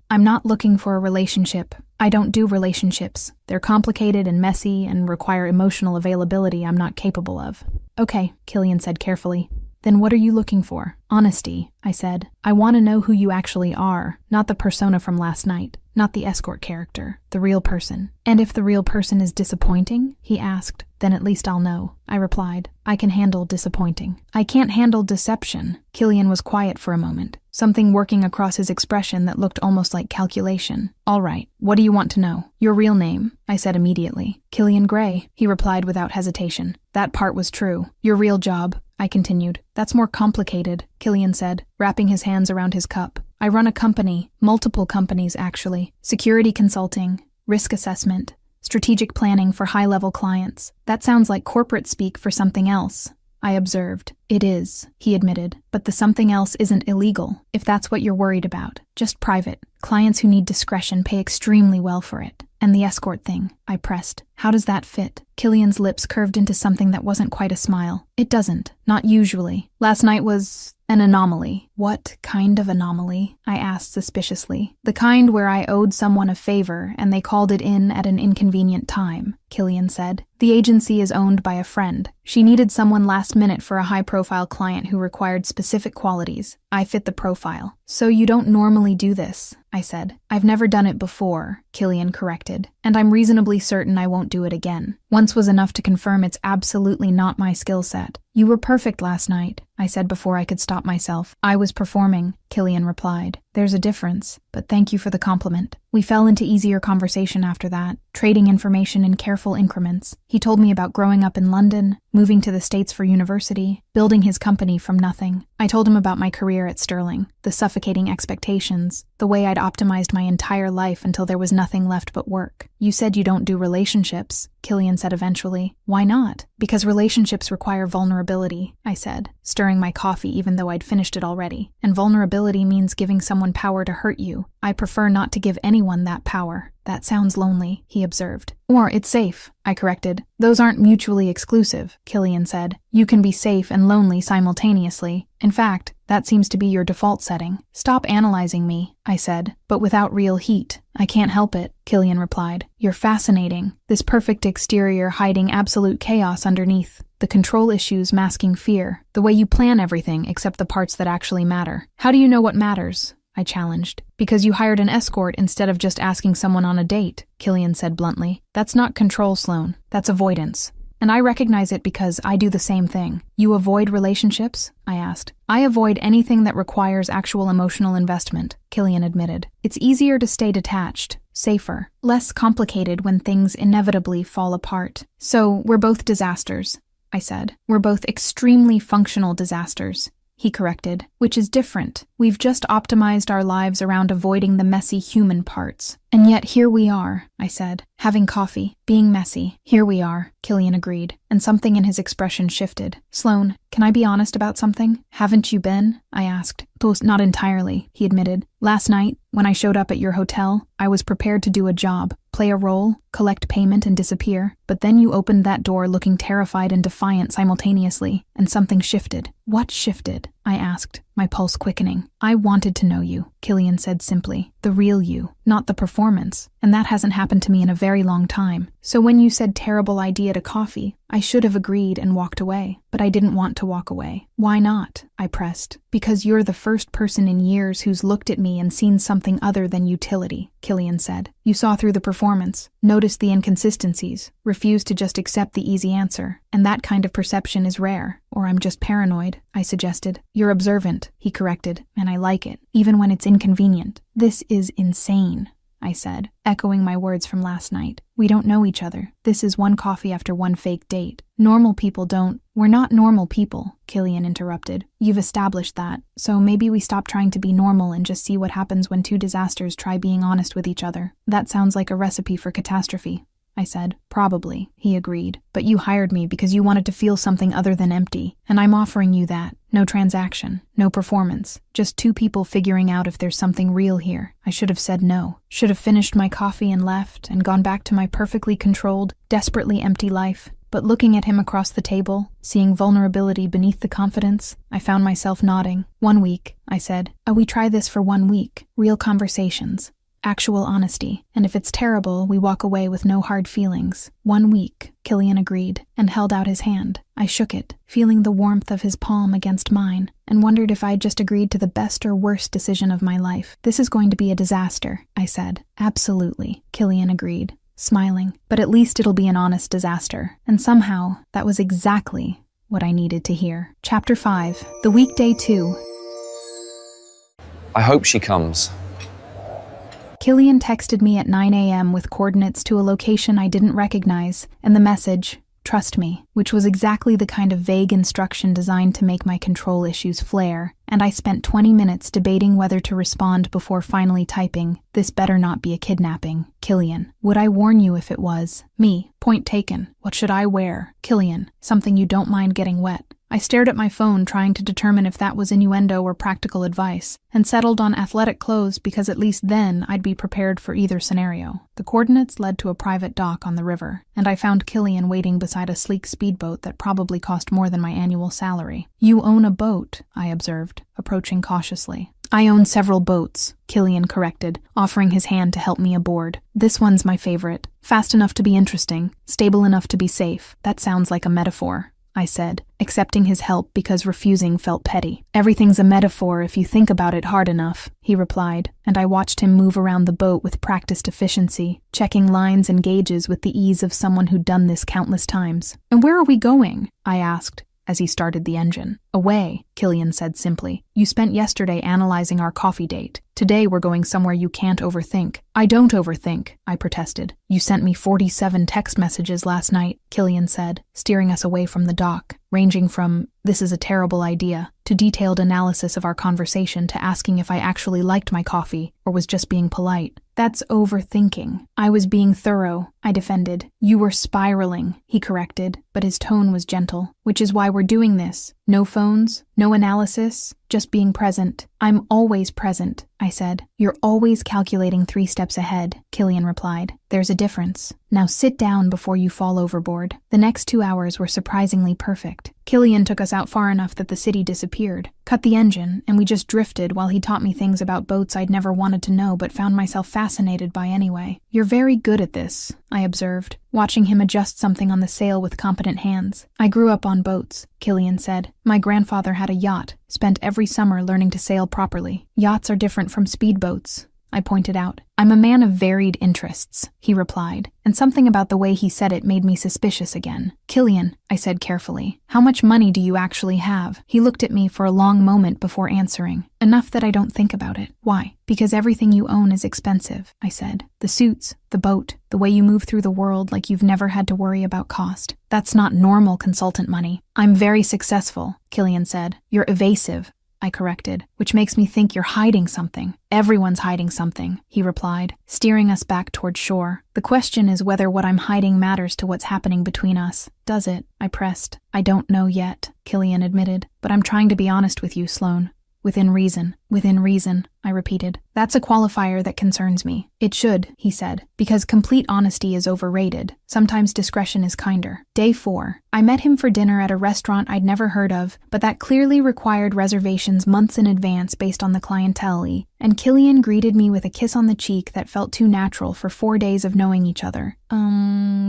I'm not looking for a relationship. I don't do relationships. They're complicated and messy and require emotional availability I'm not capable of. Okay, Killian said carefully. Then what are you looking for? Honesty, I said. I want to know who you actually are, not the persona from last night, not the escort character, the real person. And if the real person is disappointing, he asked, then at least I'll know, I replied. I can handle disappointing. I can't handle deception. Killian was quiet for a moment, something working across his expression that looked almost like calculation. All right, what do you want to know? Your real name, I said immediately. Killian Gray, he replied without hesitation. That part was true. Your real job, I continued. That's more complicated, Killian said, wrapping his hands around his cup. I run a company, multiple companies actually. Security consulting, risk assessment, strategic planning for high-level clients. That sounds like corporate speak for something else, I observed. It is, he admitted, but the something else isn't illegal, if that's what you're worried about. Just private. Clients who need discretion pay extremely well for it. And the escort thing, I pressed. How does that fit? Killian's lips curved into something that wasn't quite a smile. It doesn't. Not usually. Last night was an anomaly. What kind of anomaly? I asked suspiciously. The kind where I owed someone a favor and they called it in at an inconvenient time, Killian said. The agency is owned by a friend. She needed someone last minute for a high-profile client who required specific qualities. I fit the profile. So you don't normally do this, I said. I've never done it before, Killian corrected, and I'm reasonably certain I won't do it again. Once was enough to confirm it's absolutely not my skill set. You were perfect last night, I said before I could stop myself. I was performing, Killian replied. There's a difference, but thank you for the compliment. We fell into easier conversation after that, trading information in careful increments. He told me about growing up in London, moving to the States for university, building his company from nothing. I told him about my career at Sterling, the suffocating expectations, the way I'd optimized my entire life until there was nothing left but work. You said you don't do relationships, Killian said eventually. Why not? Because relationships require vulnerability, I said, stirring my coffee even though I'd finished it already. And vulnerability means giving someone power to hurt you. I prefer not to give anyone that power. That sounds lonely, he observed. Or it's safe, I corrected. Those aren't mutually exclusive, Killian said. You can be safe and lonely simultaneously. In fact, that seems to be your default setting. Stop analyzing me, I said, but without real heat. I can't help it, Killian replied. You're fascinating. This perfect exterior hiding absolute chaos underneath. The control issues masking fear. The way you plan everything except the parts that actually matter. How do you know what matters? I challenged. Because you hired an escort instead of just asking someone on a date, Killian said bluntly. That's not control, Sloan. That's avoidance. And I recognize it because I do the same thing. You avoid relationships? I asked. I avoid anything that requires actual emotional investment, Killian admitted. It's easier to stay detached, safer, less complicated when things inevitably fall apart. So we're both disasters, I said. We're both extremely functional disasters. He corrected, which is different. We've just optimized our lives around avoiding the messy human parts. And yet here we are, I said, having coffee, being messy. Here we are, Killian agreed, and something in his expression shifted. Sloan, can I be honest about something? Haven't you been? I asked. Not entirely, he admitted. Last night, when I showed up at your hotel, I was prepared to do a job, play a role, collect payment and disappear. But then you opened that door looking terrified and defiant simultaneously, and something shifted. What shifted? I asked, my pulse quickening. I wanted to know you, Killian said simply. The real you, not the performance. And that hasn't happened to me in a very long time. So when you said terrible idea to coffee, I should have agreed and walked away. But I didn't want to walk away. Why not? I pressed. Because you're the first person in years who's looked at me and seen something other than utility, Killian said. You saw through the performance, noticed the inconsistencies, refused to just accept the easy answer. And that kind of perception is rare. Or I'm just paranoid, I suggested. You're observant, he corrected, and I like it, even when it's inconvenient. This is insane, I said, echoing my words from last night. We don't know each other. This is one coffee after one fake date. Normal people don't. We're not normal people, Killian interrupted. You've established that, so maybe we stop trying to be normal and just see what happens when two disasters try being honest with each other. That sounds like a recipe for catastrophe, I said. Probably, he agreed. But you hired me because you wanted to feel something other than empty, and I'm offering you that. No transaction, no performance, just two people figuring out if there's something real here. I should have said no. Should have finished my coffee and left and gone back to my perfectly controlled, desperately empty life. But looking at him across the table, seeing vulnerability beneath the confidence, I found myself nodding. 1 week, I said. We try this for 1 week. Real conversations. Actual honesty, and if it's terrible, we walk away with no hard feelings. 1 week, Killian agreed, and held out his hand. I shook it, feeling the warmth of his palm against mine, and wondered if I'd just agreed to the best or worst decision of my life. This is going to be a disaster, I said. Absolutely, Killian agreed, smiling, but at least it'll be an honest disaster. And somehow, that was exactly what I needed to hear. Chapter 5, The Weekday 2. I hope she comes. Killian texted me at 9 a.m. with coordinates to a location I didn't recognize, and the message, "Trust me," which was exactly the kind of vague instruction designed to make my control issues flare, and I spent 20 minutes debating whether to respond before finally typing, "This better not be a kidnapping. Killian. Would I warn you if it was?" Me. Point taken. What should I wear? Killian. Something you don't mind getting wet. I stared at my phone trying to determine if that was innuendo or practical advice, and settled on athletic clothes because at least then I'd be prepared for either scenario. The coordinates led to a private dock on the river, and I found Killian waiting beside a sleek speedboat that probably cost more than my annual salary. "You own a boat," I observed, approaching cautiously. "I own several boats," Killian corrected, offering his hand to help me aboard. "This one's my favorite. Fast enough to be interesting, stable enough to be safe." "That sounds like a metaphor," I said, accepting his help because refusing felt petty. "Everything's a metaphor if you think about it hard enough," he replied, and I watched him move around the boat with practiced efficiency, checking lines and gauges with the ease of someone who'd done this countless times. "And where are we going?" I asked, as he started the engine. Away, Killian said simply. You spent yesterday analyzing our coffee date. Today we're going somewhere you can't overthink. I don't overthink, I protested. You sent me 47 text messages last night, Killian said, steering us away from the dock, ranging from, "This is a terrible idea," to detailed analysis of our conversation to asking if I actually liked my coffee or was just being polite. That's overthinking. I was being thorough, I defended. You were spiraling, he corrected, but his tone was gentle. Which is why we're doing this. No phones, no analysis, just being present. I'm always present, I said. You're always calculating 3 steps ahead, Killian replied. There's a difference. Now sit down before you fall overboard. The next 2 hours were surprisingly perfect. Killian took us out far enough that the city disappeared, cut the engine, and we just drifted while he taught me things about boats I'd never wanted to know but found myself fascinated by anyway. You're very good at this, I observed, watching him adjust something on the sail with competent hands. I grew up on boats, Killian said. My grandfather had a yacht, spent every summer learning to sail properly. Yachts are different from speedboats, I pointed out. I'm a man of varied interests, he replied, and something about the way he said it made me suspicious again. Killian, I said carefully, how much money do you actually have? He looked at me for a long moment before answering. Enough that I don't think about it. Why? Because everything you own is expensive, I said. The suits, the boat, the way you move through the world like you've never had to worry about cost. That's not normal consultant money. I'm very successful, Killian said. You're evasive, I corrected, which makes me think you're hiding something. Everyone's hiding something, he replied, steering us back toward shore. The question is whether what I'm hiding matters to what's happening between us. Does it? I pressed. I don't know yet, Killian admitted, but I'm trying to be honest with you, Sloane. Within reason, I repeated. That's a qualifier that concerns me. It should, he said, because complete honesty is overrated. Sometimes discretion is kinder. Day 4. I met him for dinner at a restaurant I'd never heard of, but that clearly required reservations months in advance based on the clientele, and Killian greeted me with a kiss on the cheek that felt too natural for 4 days of knowing each other.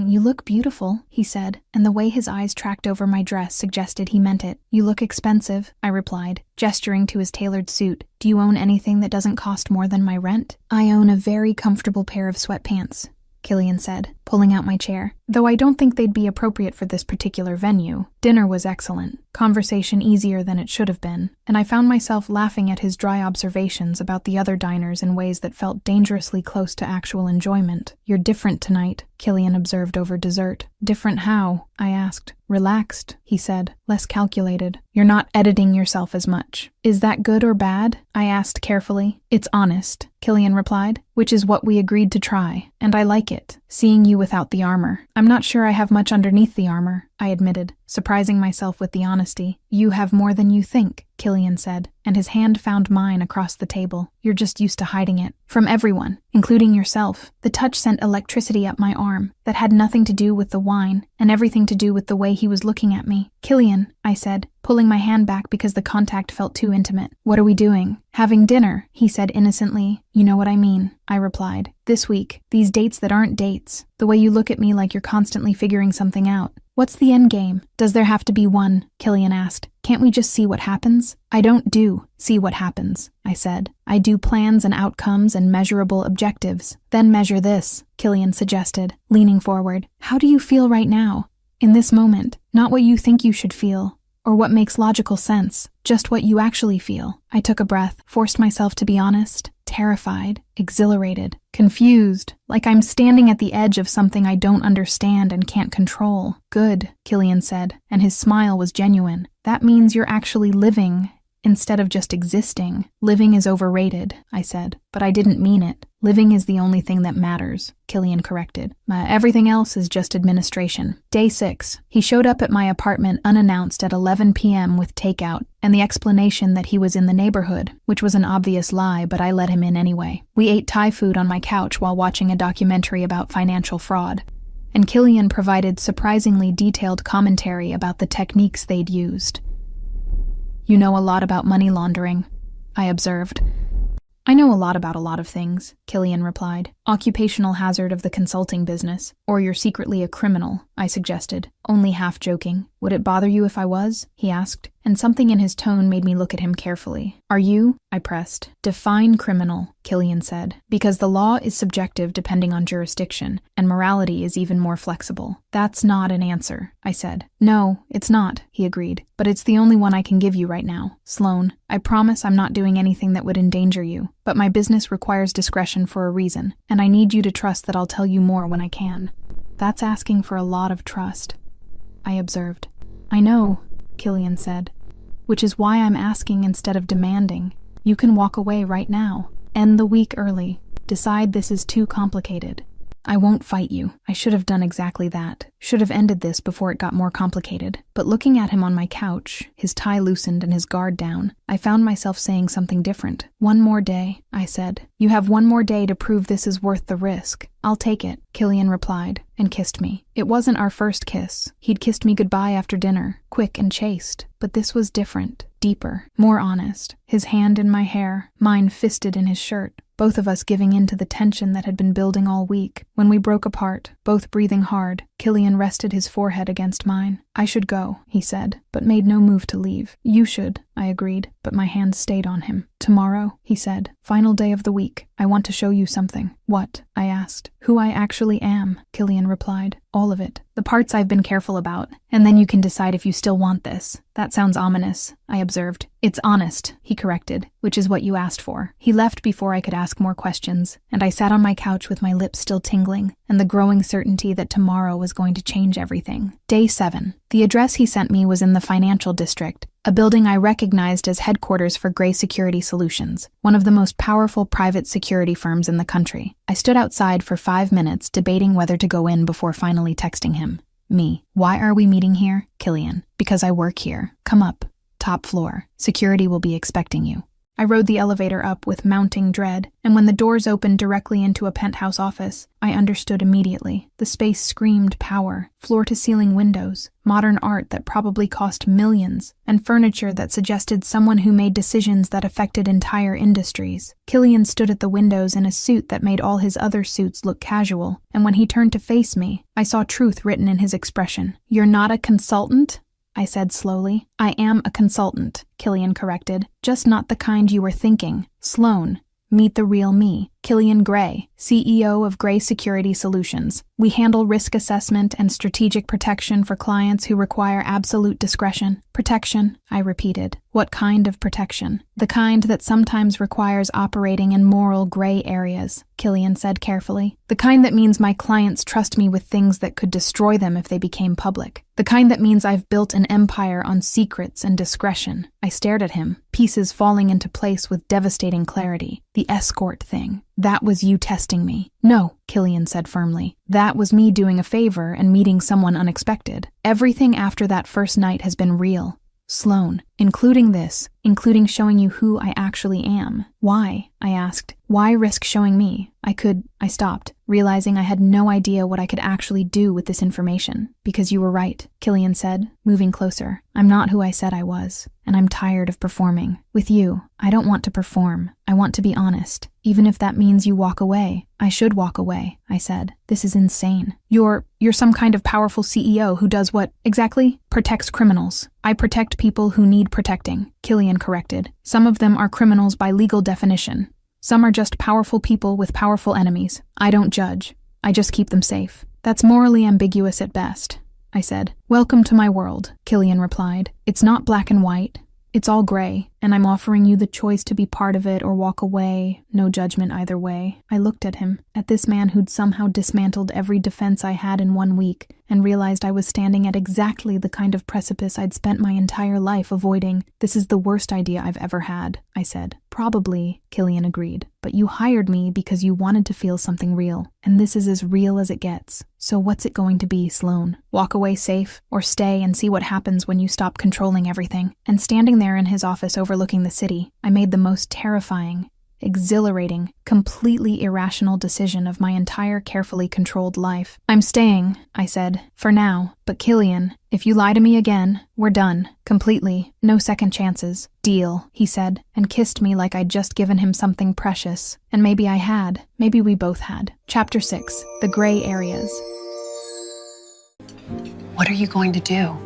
You look beautiful, he said, and the way his eyes tracked over my dress suggested he meant it. You look expensive, I replied, gesturing to his tailored suit. Do you own anything that doesn't cost more than my rent? I own a very comfortable pair of sweatpants, Killian said, pulling out my chair, though I don't think they'd be appropriate for this particular venue. Dinner was excellent, conversation easier than it should have been, and I found myself laughing at his dry observations about the other diners in ways that felt dangerously close to actual enjoyment. You're different tonight, Killian observed over dessert. Different how? I asked. Relaxed, he said, less calculated. You're not editing yourself as much. Is that good or bad? I asked carefully. It's honest, Killian replied, which is what we agreed to try, and I like it, seeing you without the armor. I'm not sure I have much underneath the armor, I admitted, surprising myself with the honesty. You have more than you think, Killian said, and his hand found mine across the table. You're just used to hiding it. From everyone, including yourself. The touch sent electricity up my arm that had nothing to do with the wine and everything to do with the way he was looking at me. Killian, I said, pulling my hand back because the contact felt too intimate. What are we doing? Having dinner, he said innocently. You know what I mean, I replied. This week, these dates that aren't dates. The way you look at me like you're constantly figuring something out. What's the end game? Does there have to be one? Killian asked. Can't we just see what happens? I don't do see what happens, I said. I do plans and outcomes and measurable objectives. Then measure this, Killian suggested, leaning forward. How do you feel right now? In this moment, not what you think you should feel, or what makes logical sense, just what you actually feel. I took a breath, forced myself to be honest, terrified, exhilarated, confused, like I'm standing at the edge of something I don't understand and can't control. Good, Killian said, and his smile was genuine. That means you're actually living instead of just existing. Living is overrated, I said, but I didn't mean it. Living is the only thing that matters, Killian corrected. Everything else is just administration. Day 6. He showed up at my apartment unannounced at 11 p.m. with takeout, and the explanation that he was in the neighborhood, which was an obvious lie, but I let him in anyway. We ate Thai food on my couch while watching a documentary about financial fraud, and Killian provided surprisingly detailed commentary about the techniques they'd used. You know a lot about money laundering, I observed. I know a lot about a lot of things, Killian replied. Occupational hazard of the consulting business, or you're secretly a criminal, I suggested, only half joking. Would it bother you if I was? He asked, and something in his tone made me look at him carefully. Are you? I pressed. Define criminal, Killian said, because the law is subjective depending on jurisdiction, and morality is even more flexible. That's not an answer, I said. No, it's not, he agreed, but it's the only one I can give you right now. Sloan, I promise I'm not doing anything that would endanger you, but my business requires discretion for a reason, and I need you to trust that I'll tell you more when I can. That's asking for a lot of trust, I observed. I know, Killian said, which is why I'm asking instead of demanding. You can walk away right now. End the week early. Decide this is too complicated. I won't fight you. I should have done exactly that. Should have ended this before it got more complicated. But looking at him on my couch, his tie loosened and his guard down, I found myself saying something different. One more day, I said. You have one more day to prove this is worth the risk. I'll take it, Killian replied, and kissed me. It wasn't our first kiss. He'd kissed me goodbye after dinner, quick and chaste. But this was different, deeper, more honest. His hand in my hair, mine fisted in his shirt. Both of us giving in to the tension that had been building all week. When we broke apart, both breathing hard, Killian rested his forehead against mine. I should go, he said, but made no move to leave. You should, I agreed, but my hand stayed on him. Tomorrow, he said, final day of the week. I want to show you something. What? I asked. Who I actually am, Killian replied. All of it. The parts I've been careful about. And then you can decide if you still want this. That sounds ominous, I observed. It's honest, he corrected, which is what you asked for. He left before I could ask more questions, and I sat on my couch with my lips still tingling, and the growing certainty that tomorrow was going to change everything. Day 7. The address he sent me was in the financial district, a building I recognized as headquarters for Gray Security Solutions, one of the most powerful private security firms in the country. I stood outside for 5 minutes debating whether to go in before finally texting him. Me. Why are we meeting here? Killian. Because I work here. Come up. Top floor. Security will be expecting you. I rode the elevator up with mounting dread, and when the doors opened directly into a penthouse office, I understood immediately. The space screamed power, floor-to-ceiling windows, modern art that probably cost millions, and furniture that suggested someone who made decisions that affected entire industries. Killian stood at the windows in a suit that made all his other suits look casual, and when he turned to face me, I saw truth written in his expression. You're not a consultant? I said slowly. I am a consultant, Killian corrected. Just not the kind you were thinking. Sloan. Meet the real me. Killian Gray, CEO of Gray Security Solutions. We handle risk assessment and strategic protection for clients who require absolute discretion. Protection, I repeated. What kind of protection? The kind that sometimes requires operating in moral gray areas, Killian said carefully. The kind that means my clients trust me with things that could destroy them if they became public. The kind that means I've built an empire on secrets and discretion. I stared at him, pieces falling into place with devastating clarity. The Escort thing. That was you testing me. No, Killian said firmly. That was me doing a favor and meeting someone unexpected. Everything after that first night has been real. Sloan, including this, including showing you who I actually am. Why? I asked. Why risk showing me? I stopped, realizing I had no idea what I could actually do with this information. Because you were right, Killian said, moving closer. I'm not who I said I was, and I'm tired of performing. With you, I don't want to perform. I want to be honest. Even if that means you walk away. I should walk away, I said. This is insane. You're some kind of powerful CEO who does what, exactly? Protects criminals. I protect people who need protecting, Killian corrected. Some of them are criminals by legal definition. Some are just powerful people with powerful enemies. I don't judge. I just keep them safe. That's morally ambiguous at best, I said. Welcome to my world, Killian replied. It's not black and white. It's all gray, and I'm offering you the choice to be part of it or walk away. No judgment either way. I looked at him, at this man who'd somehow dismantled every defense I had in 1 week, and realized I was standing at exactly the kind of precipice I'd spent my entire life avoiding. This is the worst idea I've ever had, I said. Probably, Killian agreed. But you hired me because you wanted to feel something real, and this is as real as it gets. So what's it going to be, Sloan? Walk away safe, or stay and see what happens when you stop controlling everything? And standing there in his office overlooking the city, I made the most terrifying, exhilarating, completely irrational decision of my entire carefully controlled life. I'm staying, I said, for now, but Killian, if you lie to me again, we're done. Completely. No second chances. Deal, he said, and kissed me like I'd just given him something precious. And maybe I had. Maybe we both had. Chapter 6. The Gray Areas. What are you going to do?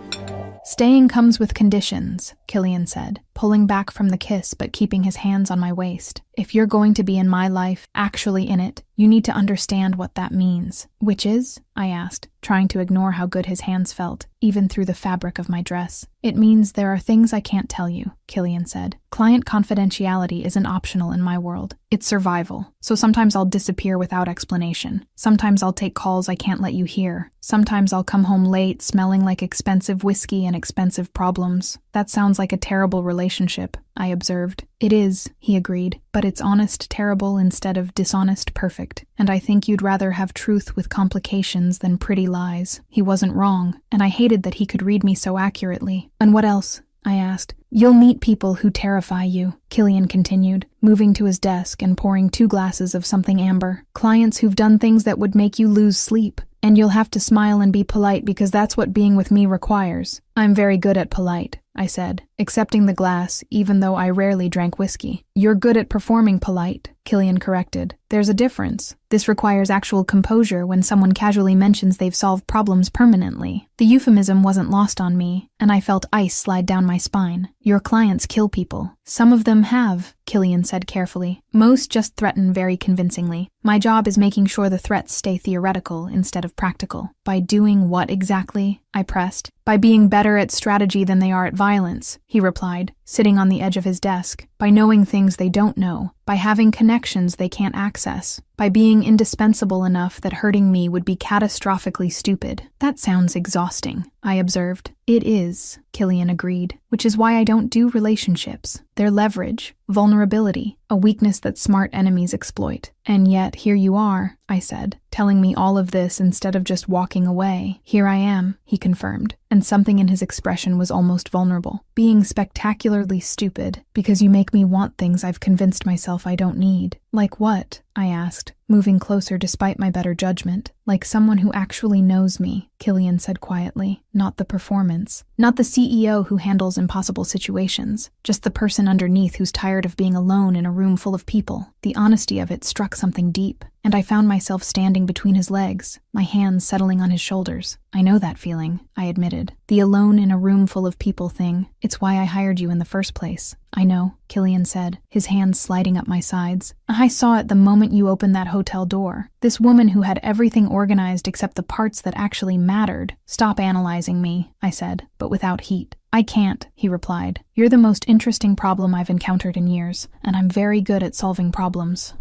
Staying comes with conditions, Killian said, pulling back from the kiss but keeping his hands on my waist. If you're going to be in my life, actually in it, you need to understand what that means. Which is? I asked, trying to ignore how good his hands felt, even through the fabric of my dress. It means there are things I can't tell you, Killian said. Client confidentiality isn't optional in my world. It's survival. So sometimes I'll disappear without explanation. Sometimes I'll take calls I can't let you hear. Sometimes I'll come home late, smelling like expensive whiskey and expensive problems. That sounds like a terrible relationship, I observed. It is, he agreed, but it's honest terrible instead of dishonest perfect. And I think you'd rather have truth with complications than pretty lies. He wasn't wrong, and I hated that he could read me so accurately. And what else? I asked. You'll meet people who terrify you, Killian continued, moving to his desk and pouring 2 glasses of something amber. Clients who've done things that would make you lose sleep. And you'll have to smile and be polite because that's what being with me requires. I'm very good at polite, I said, accepting the glass even though I rarely drank whiskey. You're good at performing polite, Killian corrected. There's a difference. This requires actual composure when someone casually mentions they've solved problems permanently. The euphemism wasn't lost on me, and I felt ice slide down my spine. Your clients kill people. Some of them have, Killian said carefully. Most just threaten very convincingly. My job is making sure the threats stay theoretical instead of practical. By doing what exactly? I pressed. By being better at strategy than they are at violence, he replied, sitting on the edge of his desk. By knowing things they don't know. By having connections they can't access. By being indispensable enough that hurting me would be catastrophically stupid. That sounds exhausting, I observed. It is, Killian agreed, which is why I don't do relationships. They're leverage, vulnerability, a weakness that smart enemies exploit. And yet, here you are, I said, telling me all of this instead of just walking away. Here I am, he confirmed, and something in his expression was almost vulnerable. Being spectacularly stupid, because you make me want things I've convinced myself I don't need. Like what? I asked, moving closer despite my better judgment. Like someone who actually knows me, Killian said quietly. Not the performance. Not the CEO who handles impossible situations. Just the person underneath who's tired of being alone in a room full of people. The honesty of it struck something deep, and I found myself standing between his legs, my hands settling on his shoulders. I know that feeling, I admitted. The alone in a room full of people thing. It's why I hired you in the first place. I know, Killian said, his hands sliding up my sides. I saw it the moment you opened that hotel door. This woman who had everything organized except the parts that actually mattered. Stop analyzing me, I said, but without heat. I can't, he replied. You're the most interesting problem I've encountered in years, and I'm very good at solving problems.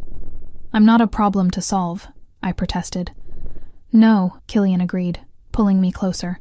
I'm not a problem to solve, I protested. No, Killian agreed, pulling me closer.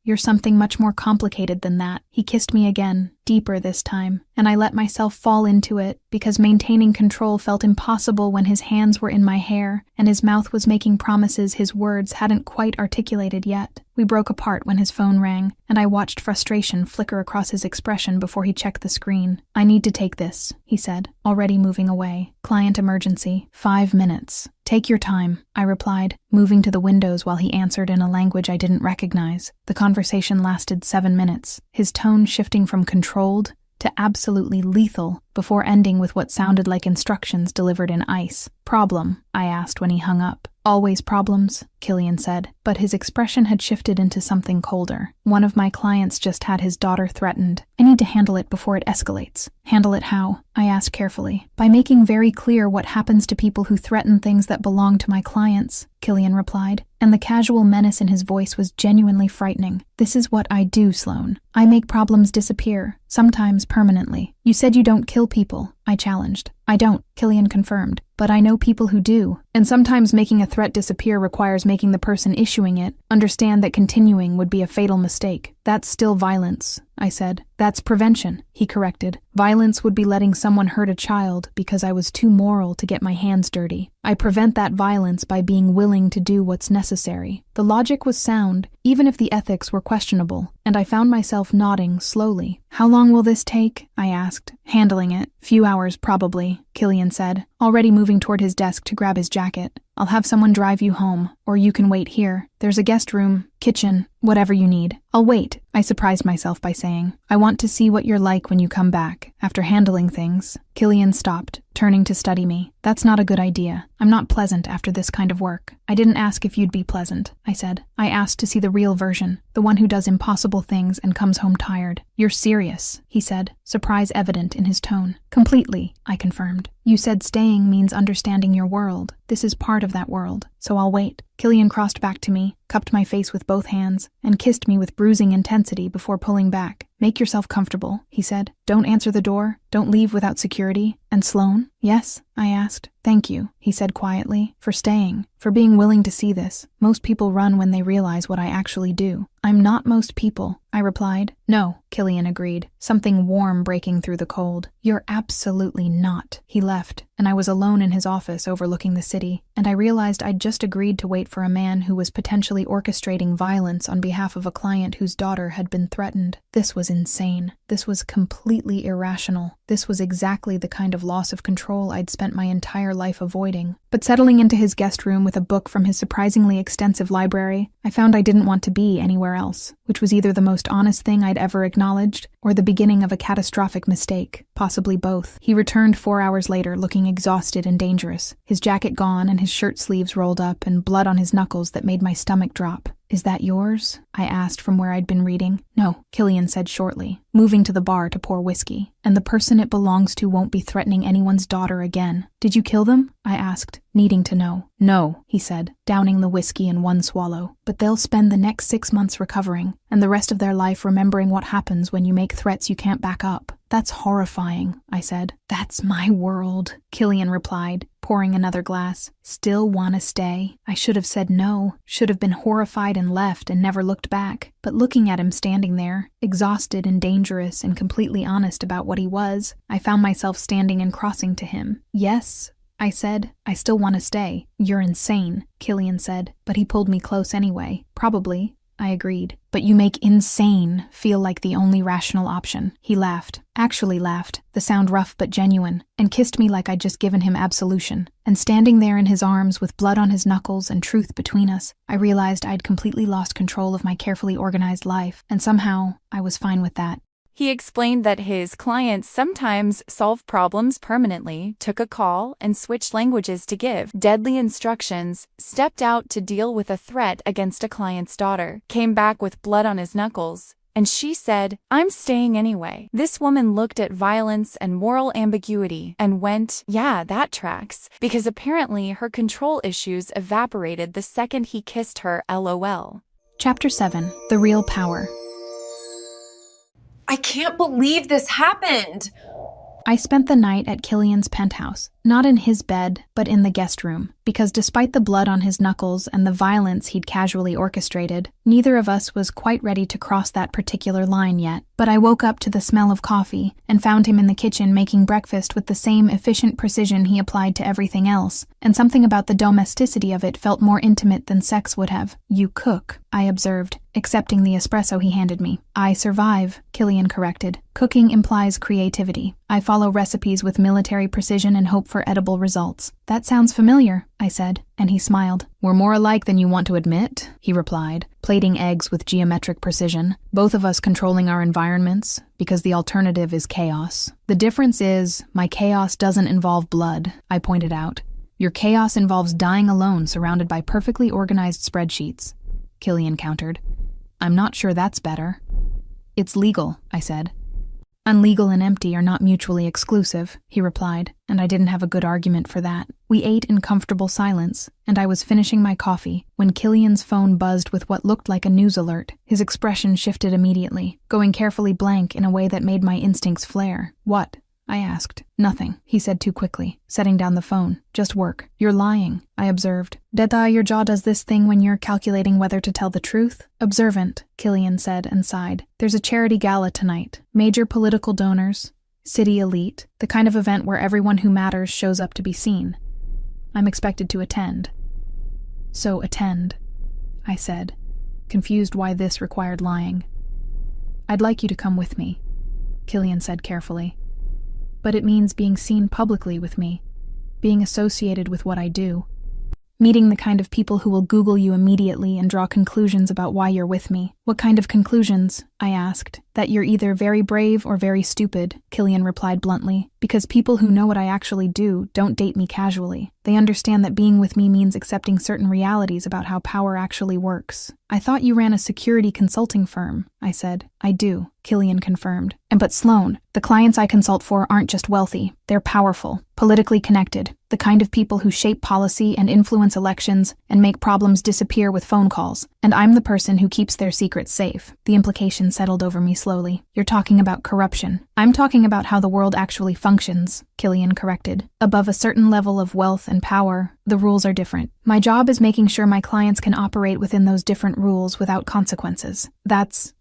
You're something much more complicated than that. He kissed me again, deeper this time, and I let myself fall into it because maintaining control felt impossible when his hands were in my hair and his mouth was making promises his words hadn't quite articulated yet. We broke apart when his phone rang, and I watched frustration flicker across his expression before he checked the screen. I need to take this, he said, already moving away. Client emergency. 5 minutes. Take your time, I replied, moving to the windows while he answered in a language I didn't recognize. The conversation lasted 7 minutes, his tone shifting from controlled to absolutely lethal before ending with what sounded like instructions delivered in ice. Problem? I asked when he hung up. Always problems, Killian said, but his expression had shifted into something colder. One of my clients just had his daughter threatened. I need to handle it before it escalates. Handle it how? I asked carefully. By making very clear what happens to people who threaten things that belong to my clients, Killian replied, and the casual menace in his voice was genuinely frightening. This is what I do, Sloane. I make problems disappear, sometimes permanently. You said you don't kill people, I challenged. I don't, Killian confirmed, but I know people who do. And sometimes making a threat disappear requires making the person issuing it understand that continuing would be a fatal mistake. That's still violence, I said. That's prevention, he corrected. Violence would be letting someone hurt a child because I was too moral to get my hands dirty. I prevent that violence by being willing to do what's necessary. The logic was sound, even if the ethics were questionable, and I found myself nodding slowly. How long will this take? I asked, handling it. Few hours probably, Killian said, already moving toward his desk to grab his jacket. I'll have someone drive you home, or you can wait here. There's a guest room, kitchen, whatever you need. I'll wait, I surprised myself by saying. I want to see what you're like when you come back, after handling things. Killian stopped, turning to study me. That's not a good idea. I'm not pleasant after this kind of work. I didn't ask if you'd be pleasant, I said. I asked to see the real version, the one who does impossible things and comes home tired. You're serious, he said, surprise evident in his tone. Completely, I confirmed. You said staying means understanding your world. This is part of that world, so I'll wait. Killian crossed back to me, cupped my face with both hands, and kissed me with bruising intensity before pulling back. Make yourself comfortable, he said. Don't answer the door. Don't leave without security. And Sloane? Yes, I asked. Thank you, he said quietly, for staying, for being willing to see this. Most people run when they realize what I actually do. I'm not most people, I replied. No, Killian agreed, something warm breaking through the cold. You're absolutely not. He left, and I was alone in his office overlooking the city, and I realized I'd just agreed to wait for a man who was potentially orchestrating violence on behalf of a client whose daughter had been threatened. This was insane. This was completely irrational. This was exactly the kind of loss of control I'd spent my entire life avoiding. But settling into his guest room with a book from his surprisingly extensive library, I found I didn't want to be anywhere else, which was either the most honest thing I'd ever acknowledged or the beginning of a catastrophic mistake, possibly both. He returned 4 hours later looking exhausted and dangerous, his jacket gone and his shirt sleeves rolled up and blood on his knuckles that made my stomach drop. Is that yours? I asked from where I'd been reading. No, Killian said shortly, moving to the bar to pour whiskey. And the person it belongs to won't be threatening anyone's daughter again. Did you kill them? I asked, needing to know. No, he said, downing the whiskey in one swallow. But they'll spend the next 6 months recovering, and the rest of their life remembering what happens when you make threats you can't back up. That's horrifying, I said. That's my world, Killian replied, pouring another glass. Still wanna stay? I should have said no, should have been horrified and left and never looked back. But looking at him standing there, exhausted and dangerous and completely honest about what he was, I found myself standing and crossing to him. Yes, I said, I still want to stay. You're insane, Killian said, but he pulled me close anyway. Probably, I agreed. But you make insane feel like the only rational option. He laughed, actually laughed, the sound rough but genuine, and kissed me like I'd just given him absolution. And standing there in his arms with blood on his knuckles and truth between us, I realized I'd completely lost control of my carefully organized life, and somehow I was fine with that. He explained that his clients sometimes solve problems permanently, took a call and switched languages to give deadly instructions, stepped out to deal with a threat against a client's daughter, came back with blood on his knuckles, and she said, "I'm staying anyway." This woman looked at violence and moral ambiguity and went, yeah, that tracks, because apparently her control issues evaporated the second he kissed her, LOL. Chapter 7. The Real Power. I can't believe this happened! I spent the night at Killian's penthouse, not in his bed, but in the guest room, because despite the blood on his knuckles and the violence he'd casually orchestrated, neither of us was quite ready to cross that particular line yet. But I woke up to the smell of coffee and found him in the kitchen making breakfast with the same efficient precision he applied to everything else, and something about the domesticity of it felt more intimate than sex would have. You cook, I observed, accepting the espresso he handed me. I survive, Killian corrected. Cooking implies creativity. I follow recipes with military precision and hope for edible results. That sounds familiar, I said, and he smiled. We're more alike than you want to admit, he replied, plating eggs with geometric precision, both of us controlling our environments, because the alternative is chaos. The difference is, my chaos doesn't involve blood, I pointed out. Your chaos involves dying alone surrounded by perfectly organized spreadsheets, Killian countered. I'm not sure that's better. It's legal, I said. Unlegal and empty are not mutually exclusive, he replied, and I didn't have a good argument for that. We ate in comfortable silence, and I was finishing my coffee when Killian's phone buzzed with what looked like a news alert. His expression shifted immediately, going carefully blank in a way that made my instincts flare. What? I asked. Nothing, he said too quickly, setting down the phone. Just work. You're lying, I observed. Your jaw does this thing when you're calculating whether to tell the truth? Observant, Killian said and sighed. There's a charity gala tonight. Major political donors, city elite, the kind of event where everyone who matters shows up to be seen. I'm expected to attend. So attend, I said, confused why this required lying. I'd like you to come with me, Killian said carefully. But it means being seen publicly with me, being associated with what I do, meeting the kind of people who will Google you immediately and draw conclusions about why you're with me. What kind of conclusions? I asked. That you're either very brave or very stupid, Killian replied bluntly, because people who know what I actually do don't date me casually. They understand that being with me means accepting certain realities about how power actually works. I thought you ran a security consulting firm, I said. I do, Killian confirmed. But Sloan, the clients I consult for aren't just wealthy, they're powerful, politically connected, the kind of people who shape policy and influence elections and make problems disappear with phone calls. And I'm the person who keeps their secrets safe. The implication settled over me slowly. You're talking about corruption. I'm talking about how the world actually functions, Killian corrected. Above a certain level of wealth and power, the rules are different. My job is making sure my clients can operate within those different rules without consequences.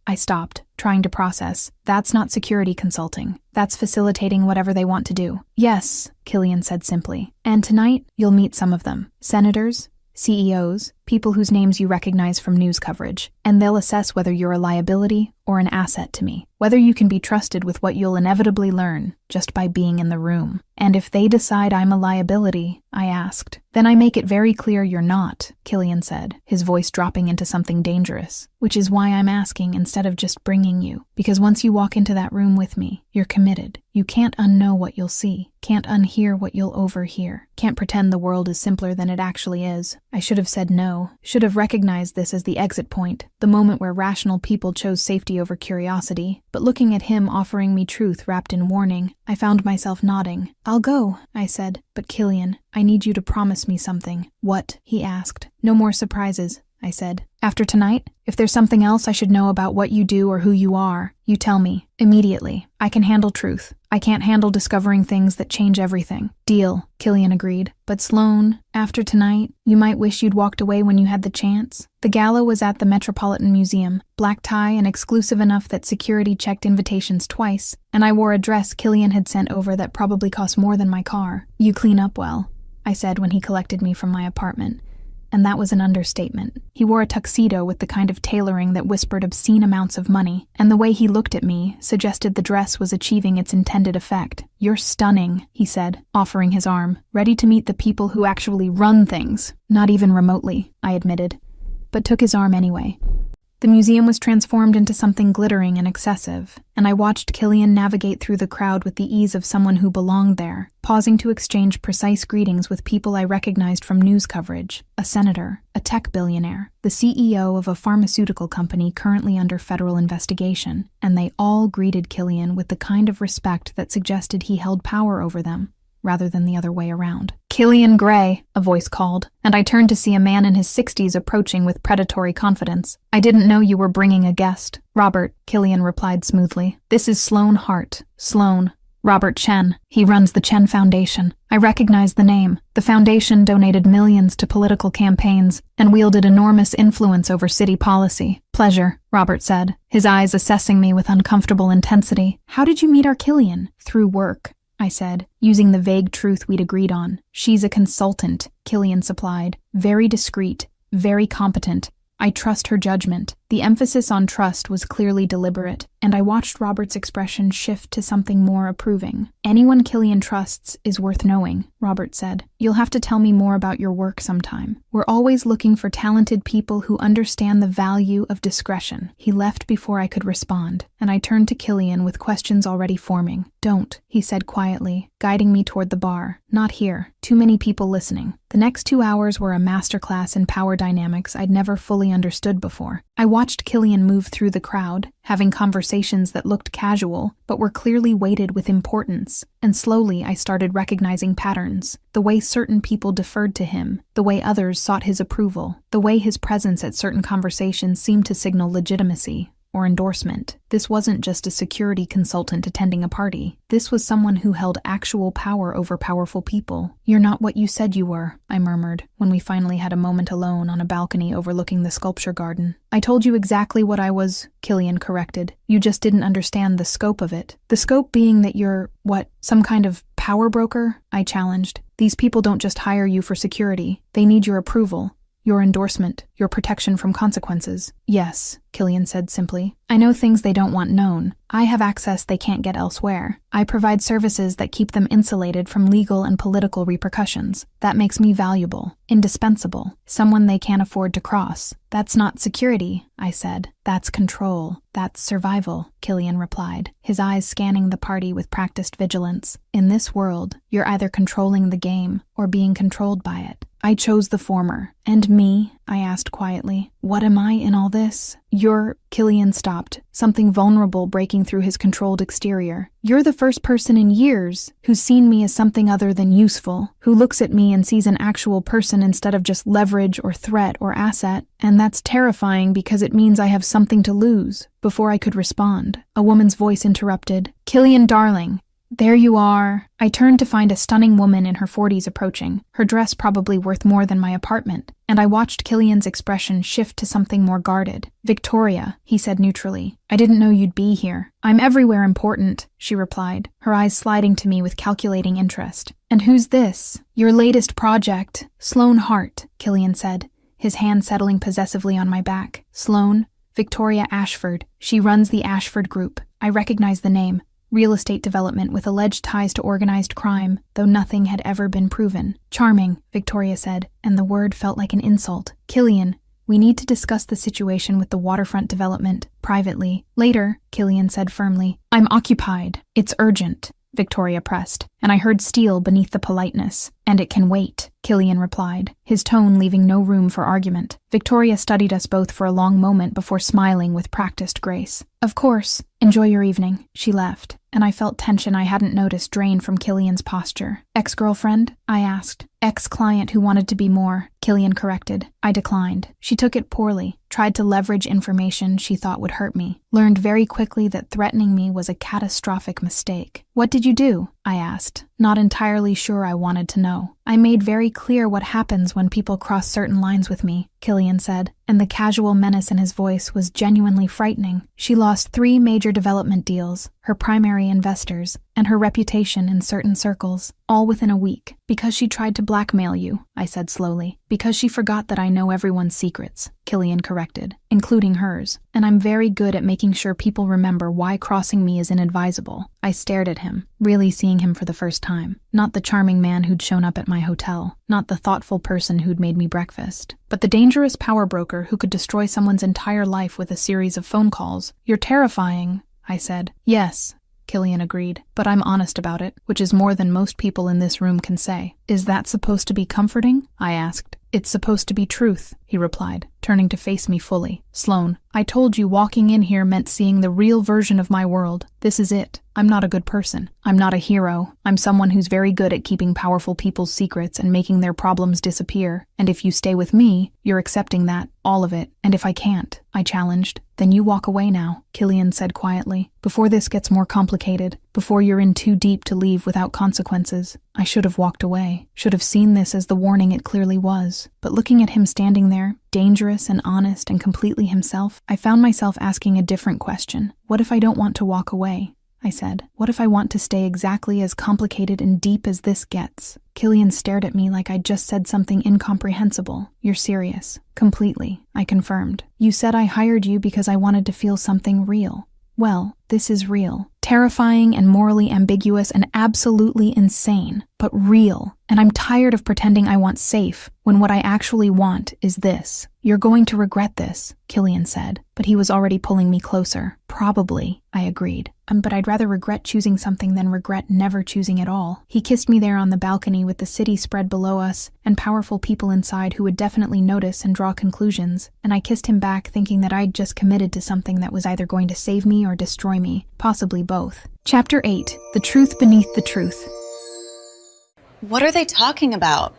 I stopped, trying to process. That's not security consulting. That's facilitating whatever they want to do. Yes, Killian said simply. And tonight, you'll meet some of them. Senators, CEOs, people whose names you recognize from news coverage, and they'll assess whether you're a liability or an asset to me, whether you can be trusted with what you'll inevitably learn just by being in the room. And if they decide I'm a liability, I asked, then I make it very clear you're not, Killian said, his voice dropping into something dangerous, which is why I'm asking instead of just bringing you, because once you walk into that room with me, you're committed. You can't unknow what you'll see, can't unhear what you'll overhear, can't pretend the world is simpler than it actually is. I should have said no, should have recognized this as the exit point, the moment where rational people chose safety over curiosity, but looking at him offering me truth wrapped in warning, I found myself nodding. I'll go, I said, but Killian, I need you to promise me something. What? He asked. No more surprises, I said. After tonight, if there's something else I should know about what you do or who you are, you tell me, immediately. I can handle truth. I can't handle discovering things that change everything. Deal, Killian agreed. But Sloan, after tonight, you might wish you'd walked away when you had the chance. The gala was at the Metropolitan Museum, black tie and exclusive enough that security checked invitations twice, and I wore a dress Killian had sent over that probably cost more than my car. You clean up well, I said when he collected me from my apartment. And that was an understatement. He wore a tuxedo with the kind of tailoring that whispered obscene amounts of money, and the way he looked at me suggested the dress was achieving its intended effect. You're stunning, he said, offering his arm, ready to meet the people who actually run things. Not even remotely, I admitted, but took his arm anyway. The museum was transformed into something glittering and excessive, and I watched Killian navigate through the crowd with the ease of someone who belonged there, pausing to exchange precise greetings with people I recognized from news coverage, a senator, a tech billionaire, the CEO of a pharmaceutical company currently under federal investigation, and they all greeted Killian with the kind of respect that suggested he held power over them, rather than the other way around. Killian Gray, a voice called, and I turned to see a man in his 60s approaching with predatory confidence. I didn't know you were bringing a guest. Robert, Killian replied smoothly. This is Sloan Hart. Sloan. Robert Chen. He runs the Chen Foundation. I recognized the name. The foundation donated millions to political campaigns and wielded enormous influence over city policy. Pleasure, Robert said, his eyes assessing me with uncomfortable intensity. How did you meet our Killian? Through work, I said, using the vague truth we'd agreed on. She's a consultant, Killian supplied. Very discreet, very competent. I trust her judgment. The emphasis on trust was clearly deliberate, and I watched Robert's expression shift to something more approving. Anyone Killian trusts is worth knowing, Robert said. You'll have to tell me more about your work sometime. We're always looking for talented people who understand the value of discretion. He left before I could respond, and I turned to Killian with questions already forming. Don't, he said quietly, guiding me toward the bar. Not here. Too many people listening. The next 2 hours were a masterclass in power dynamics I'd never fully understood before. I watched Killian move through the crowd, having conversations that looked casual, but were clearly weighted with importance. And slowly I started recognizing patterns. The way certain people deferred to him, the way others sought his approval, the way his presence at certain conversations seemed to signal legitimacy or endorsement. This wasn't just a security consultant attending a party. This was someone who held actual power over powerful people. You're not what you said you were, I murmured, when we finally had a moment alone on a balcony overlooking the sculpture garden. I told you exactly what I was, Killian corrected. You just didn't understand the scope of it. The scope being that you're, some kind of power broker? I challenged. These people don't just hire you for security. They need your approval. Your endorsement, your protection from consequences. Yes, Killian said simply. I know things they don't want known. I have access they can't get elsewhere. I provide services that keep them insulated from legal and political repercussions. That makes me valuable, indispensable, someone they can't afford to cross. That's not security, I said. That's control. That's survival, Killian replied, his eyes scanning the party with practiced vigilance. In this world, you're either controlling the game or being controlled by it. I chose the former. And me? I asked quietly. What am I in all this? Killian stopped, something vulnerable breaking through his controlled exterior. You're the first person in years who's seen me as something other than useful, who looks at me and sees an actual person instead of just leverage or threat or asset. And that's terrifying because it means I have something to lose. Before I could respond, a woman's voice interrupted. Killian, darling. There you are. I turned to find a stunning woman in her 40s approaching, her dress probably worth more than my apartment, and I watched Killian's expression shift to something more guarded. Victoria, he said neutrally. I didn't know you'd be here. I'm everywhere important, she replied, her eyes sliding to me with calculating interest. And who's this? Your latest project. Sloane Hart, Killian said, his hand settling possessively on my back. Sloane? Victoria Ashford. She runs the Ashford Group. I recognize the name. Real estate development with alleged ties to organized crime, though nothing had ever been proven. Charming, Victoria said, and the word felt like an insult. Killian, we need to discuss the situation with the waterfront development, privately. Later, Killian said firmly. I'm occupied. It's urgent, Victoria pressed, and I heard steel beneath the politeness. And it can wait, Killian replied, his tone leaving no room for argument. Victoria studied us both for a long moment before smiling with practiced grace. Of course. Enjoy your evening. She left, and I felt tension I hadn't noticed drain from Killian's posture. Ex-girlfriend? I asked. Ex-client who wanted to be more, Killian corrected. I declined. She took it poorly, tried to leverage information she thought would hurt me, learned very quickly that threatening me was a catastrophic mistake. What did you do? I asked, not entirely sure I wanted to know. I made very clear what happens when people cross certain lines with me, Killian said, and the casual menace in his voice was genuinely frightening. She lost 3 major development deals, her primary investors, and her reputation in certain circles, all within a week. Because she tried to blackmail you, I said slowly. Because she forgot that I know everyone's secrets, Killian corrected, including hers, and I'm very good at making sure people remember why crossing me is inadvisable. I stared at him, really seeing him for the first time. Not the charming man who'd shown up at my hotel, not the thoughtful person who'd made me breakfast, but the dangerous power broker who could destroy someone's entire life with a series of phone calls. You're terrifying, I said. Yes, Killian agreed, but I'm honest about it, which is more than most people in this room can say. Is that supposed to be comforting? I asked. It's supposed to be truth, he replied, turning to face me fully. Sloane, I told you walking in here meant seeing the real version of my world. This is it. I'm not a good person. I'm not a hero. I'm someone who's very good at keeping powerful people's secrets and making their problems disappear. And if you stay with me, you're accepting that, all of it. And if I can't, I challenged, then you walk away now, Killian said quietly, before this gets more complicated, before you're in too deep to leave without consequences. I should have walked away, should have seen this as the warning it clearly was. But looking at him standing there, dangerous and honest and completely himself, I found myself asking a different question. What if I don't want to walk away? I said. What if I want to stay exactly as complicated and deep as this gets? Killian stared at me like I'd just said something incomprehensible. You're serious. Completely, I confirmed. You said I hired you because I wanted to feel something real. Well, this is real. Terrifying and morally ambiguous and absolutely insane, but real. And I'm tired of pretending I want safe when what I actually want is this. You're going to regret this, Killian said, but he was already pulling me closer. Probably, I agreed. But I'd rather regret choosing something than regret never choosing at all. He kissed me there on the balcony with the city spread below us and powerful people inside who would definitely notice and draw conclusions, and I kissed him back thinking that I'd just committed to something that was either going to save me or destroy me, possibly both. Chapter 8. The Truth Beneath the Truth. What are they talking about?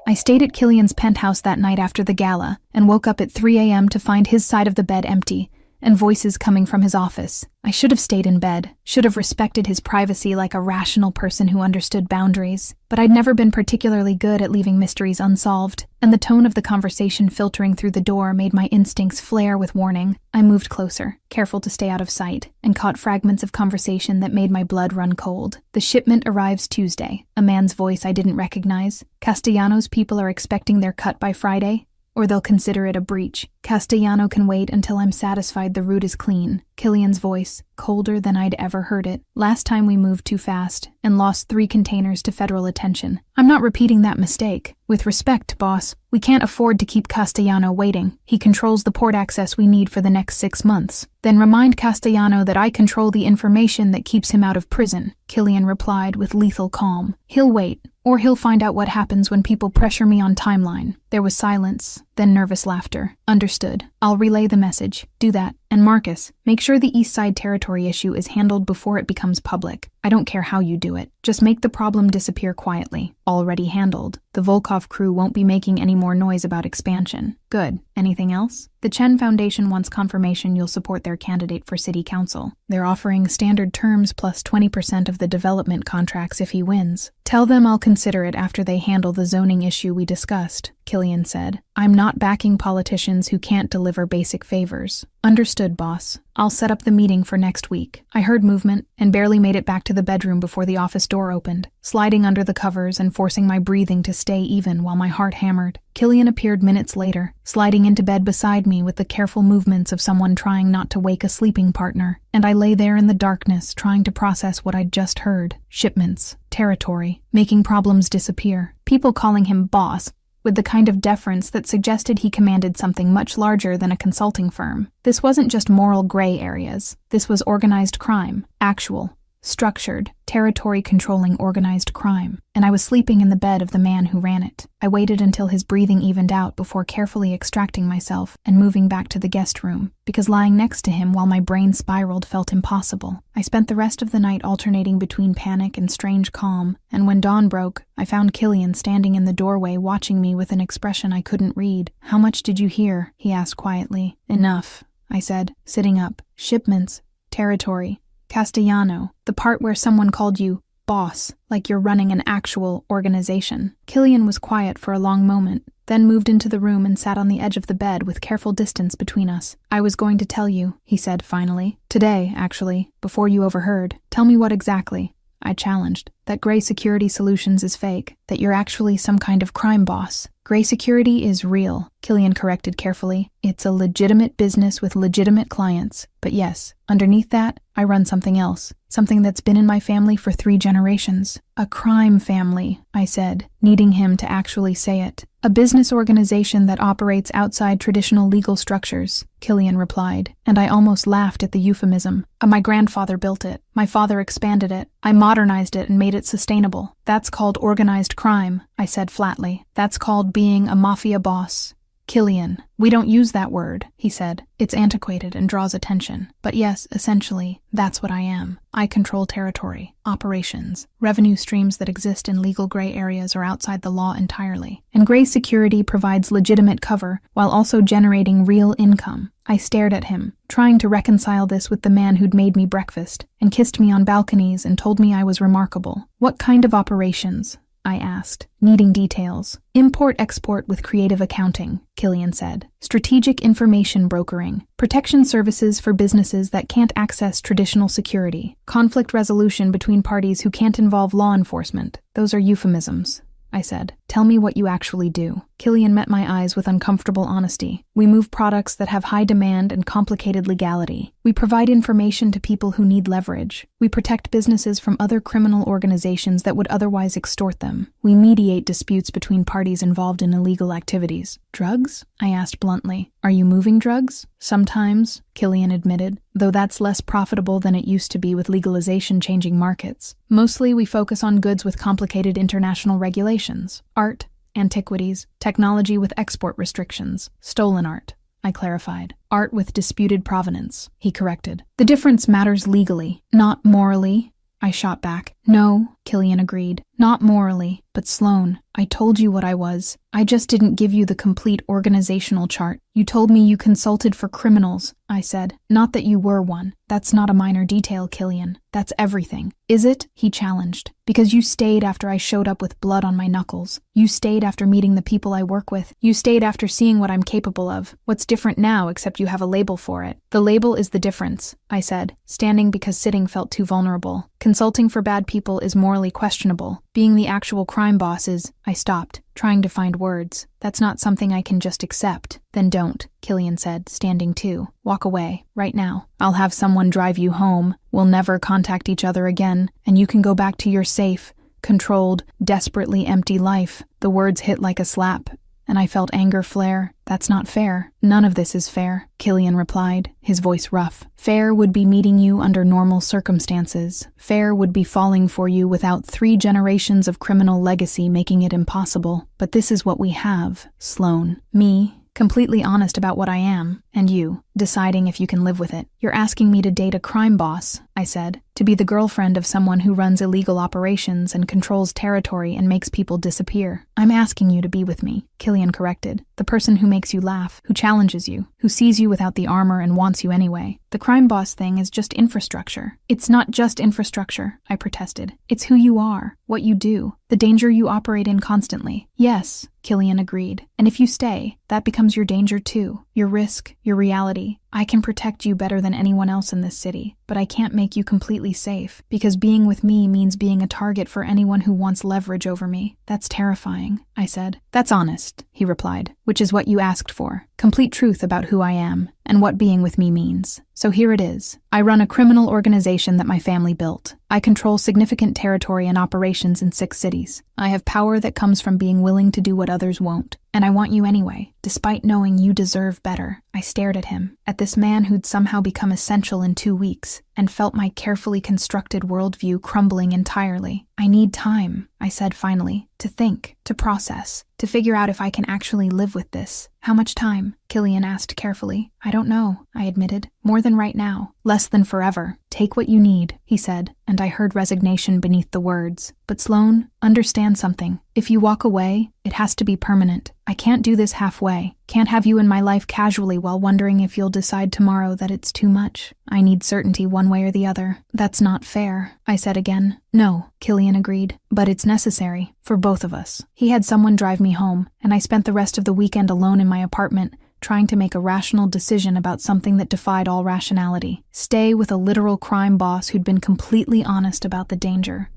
I stayed at Killian's penthouse that night after the gala and woke up at 3 a.m. to find his side of the bed empty and voices coming from his office. I should have stayed in bed, should have respected his privacy like a rational person who understood boundaries, but I'd never been particularly good at leaving mysteries unsolved, and the tone of the conversation filtering through the door made my instincts flare with warning. I moved closer, careful to stay out of sight, and caught fragments of conversation that made my blood run cold. The shipment arrives Tuesday. A man's voice I didn't recognize. Castellanos people are expecting their cut by Friday. or they'll consider it a breach. Castellano can wait until I'm satisfied the route is clean. Killian's voice, colder than I'd ever heard it. Last time we moved too fast and lost 3 containers to federal attention. I'm not repeating that mistake. With respect, boss, we can't afford to keep Castellano waiting. He controls the port access we need for the next 6 months. Then remind Castellano that I control the information that keeps him out of prison, Killian replied with lethal calm. He'll wait, or he'll find out what happens when people pressure me on timeline. There was silence, then nervous laughter. Understood. I'll relay the message. Do that. And Marcus, make sure the East Side territory issue is handled before it becomes public. I don't care how you do it. Just make the problem disappear quietly. Already handled. The Volkov crew won't be making any more noise about expansion. Good. Anything else? The Chen Foundation wants confirmation you'll support their candidate for city council. They're offering standard terms plus 20% of the development contracts if he wins. Tell them I'll consider it after they handle the zoning issue we discussed, Killian said. I'm not backing politicians who can't deliver basic favors. Understood, boss. I'll set up the meeting for next week. I heard movement and barely made it back to the bedroom before the office door opened, sliding under the covers and forcing my breathing to stay even while my heart hammered. Killian appeared minutes later, sliding into bed beside me with the careful movements of someone trying not to wake a sleeping partner, and I lay there in the darkness trying to process what I'd just heard. Shipments, territory, making problems disappear, people calling him boss, with the kind of deference that suggested he commanded something much larger than a consulting firm. This wasn't just moral gray areas. This was organized crime, actual, structured, territory-controlling organized crime, and I was sleeping in the bed of the man who ran it. I waited until his breathing evened out before carefully extracting myself and moving back to the guest room, because lying next to him while my brain spiraled felt impossible. I spent the rest of the night alternating between panic and strange calm, and when dawn broke, I found Killian standing in the doorway watching me with an expression I couldn't read. "How much did you hear?" he asked quietly. "Enough," I said, sitting up. "Shipments, territory, Castellano, the part where someone called you boss, like you're running an actual organization." Killian was quiet for a long moment, then moved into the room and sat on the edge of the bed with careful distance between us. "I was going to tell you," he said finally. "Today, actually, before you overheard." "Tell me what exactly?" I challenged. "That Gray Security Solutions is fake, that you're actually some kind of crime boss." "Gray Security is real," Killian corrected carefully. "It's a legitimate business with legitimate clients. But yes, underneath that, I run something else. Something that's been in my family for 3 generations. A crime family," I said, needing him to actually say it. "A business organization that operates outside traditional legal structures," Killian replied, and I almost laughed at the euphemism. My grandfather built it. My father expanded it. I modernized it and made it sustainable. "That's called organized crime," I said flatly. "That's called being a mafia boss." "Killian, we don't use that word," he said. "It's antiquated and draws attention. But yes, essentially, that's what I am. I control territory, operations, revenue streams that exist in legal gray areas or outside the law entirely. And Gray Security provides legitimate cover while also generating real income." I stared at him, trying to reconcile this with the man who'd made me breakfast and kissed me on balconies and told me I was remarkable. "What kind of operations?" I asked, needing details. "Import-export with creative accounting," Killian said. "Strategic information brokering. Protection services for businesses that can't access traditional security. Conflict resolution between parties who can't involve law enforcement. Those are euphemisms," I said. "Tell me what you actually do." Killian met my eyes with uncomfortable honesty. "We move products that have high demand and complicated legality. We provide information to people who need leverage. We protect businesses from other criminal organizations that would otherwise extort them. We mediate disputes between parties involved in illegal activities." "Drugs?" I asked bluntly. "Are you moving drugs?" "Sometimes," Killian admitted, "though that's less profitable than it used to be with legalization changing markets. Mostly we focus on goods with complicated international regulations. Art, antiquities, technology with export restrictions, stolen art," I clarified. "Art with disputed provenance," he corrected. "The difference matters legally, not morally," I shot back. "No," Killian agreed. "Not morally, but Sloan, I told you what I was. I just didn't give you the complete organizational chart. You told me you consulted for criminals," I said. "Not that you were one. That's not a minor detail, Killian. That's everything." "Is it?" he challenged. "Because you stayed after I showed up with blood on my knuckles. You stayed after meeting the people I work with. You stayed after seeing what I'm capable of. What's different now except you have a label for it?" "The label is the difference," I said, standing because sitting felt too vulnerable. "Consulting for bad people people is morally questionable. Being the actual crime boss is... I stopped, trying to find words. That's not something I can just accept. Then don't, Killian said, standing too. Walk away, right now. I'll have someone drive you home. We'll never contact each other again, and you can go back to your safe, controlled, desperately empty life. The words hit like a slap, and I felt anger flare. That's not fair. None of this is fair, Killian replied, his voice rough. Fair would be meeting you under normal circumstances. Fair would be falling for you without 3 generations of criminal legacy making it impossible. But this is what we have, Sloane. Me, completely honest about what I am, and you, deciding if you can live with it. You're asking me to date a crime boss, I said, to be the girlfriend of someone who runs illegal operations and controls territory and makes people disappear. I'm asking you to be with me, Killian corrected. The person who makes you laugh, who challenges you, who sees you without the armor and wants you anyway. The crime boss thing is just infrastructure. It's not just infrastructure, I protested. It's who you are, what you do, the danger you operate in constantly. Yes, Killian agreed. And if you stay, that becomes your danger too, your risk, your reality. I can protect you better than anyone else in this city, but I can't make you completely safe, because being with me means being a target for anyone who wants leverage over me. That's terrifying, I said. That's honest, he replied, which is what you asked for. Complete truth about who I am and what being with me means. So here it is. I run a criminal organization that my family built. I control significant territory and operations in 6 cities. I have power that comes from being willing to do what others won't. And I want you anyway, despite knowing you deserve better. I stared at him, at this man who'd somehow become essential in 2 weeks, and felt my carefully constructed worldview crumbling entirely. I need time, I said finally, to think, to process, to figure out if I can actually live with this. How much time? Killian asked carefully. I don't know, I admitted. More than right now. Less than forever. Take what you need, he said, and I heard resignation beneath the words. But Sloane, understand something. If you walk away, it has to be permanent. I can't do this halfway. Can't have you in my life casually while wondering if you'll decide tomorrow that it's too much. I need certainty one way or the other. That's not fair, I said again. No, Killian agreed, but it's necessary, for both of us. He had someone drive me home, and I spent the rest of the weekend alone in my apartment, trying to make a rational decision about something that defied all rationality. Stay with a literal crime boss who'd been completely honest about the danger,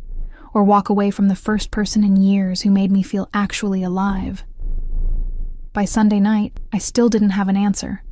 or walk away from the first person in years who made me feel actually alive. By Sunday night, I still didn't have an answer,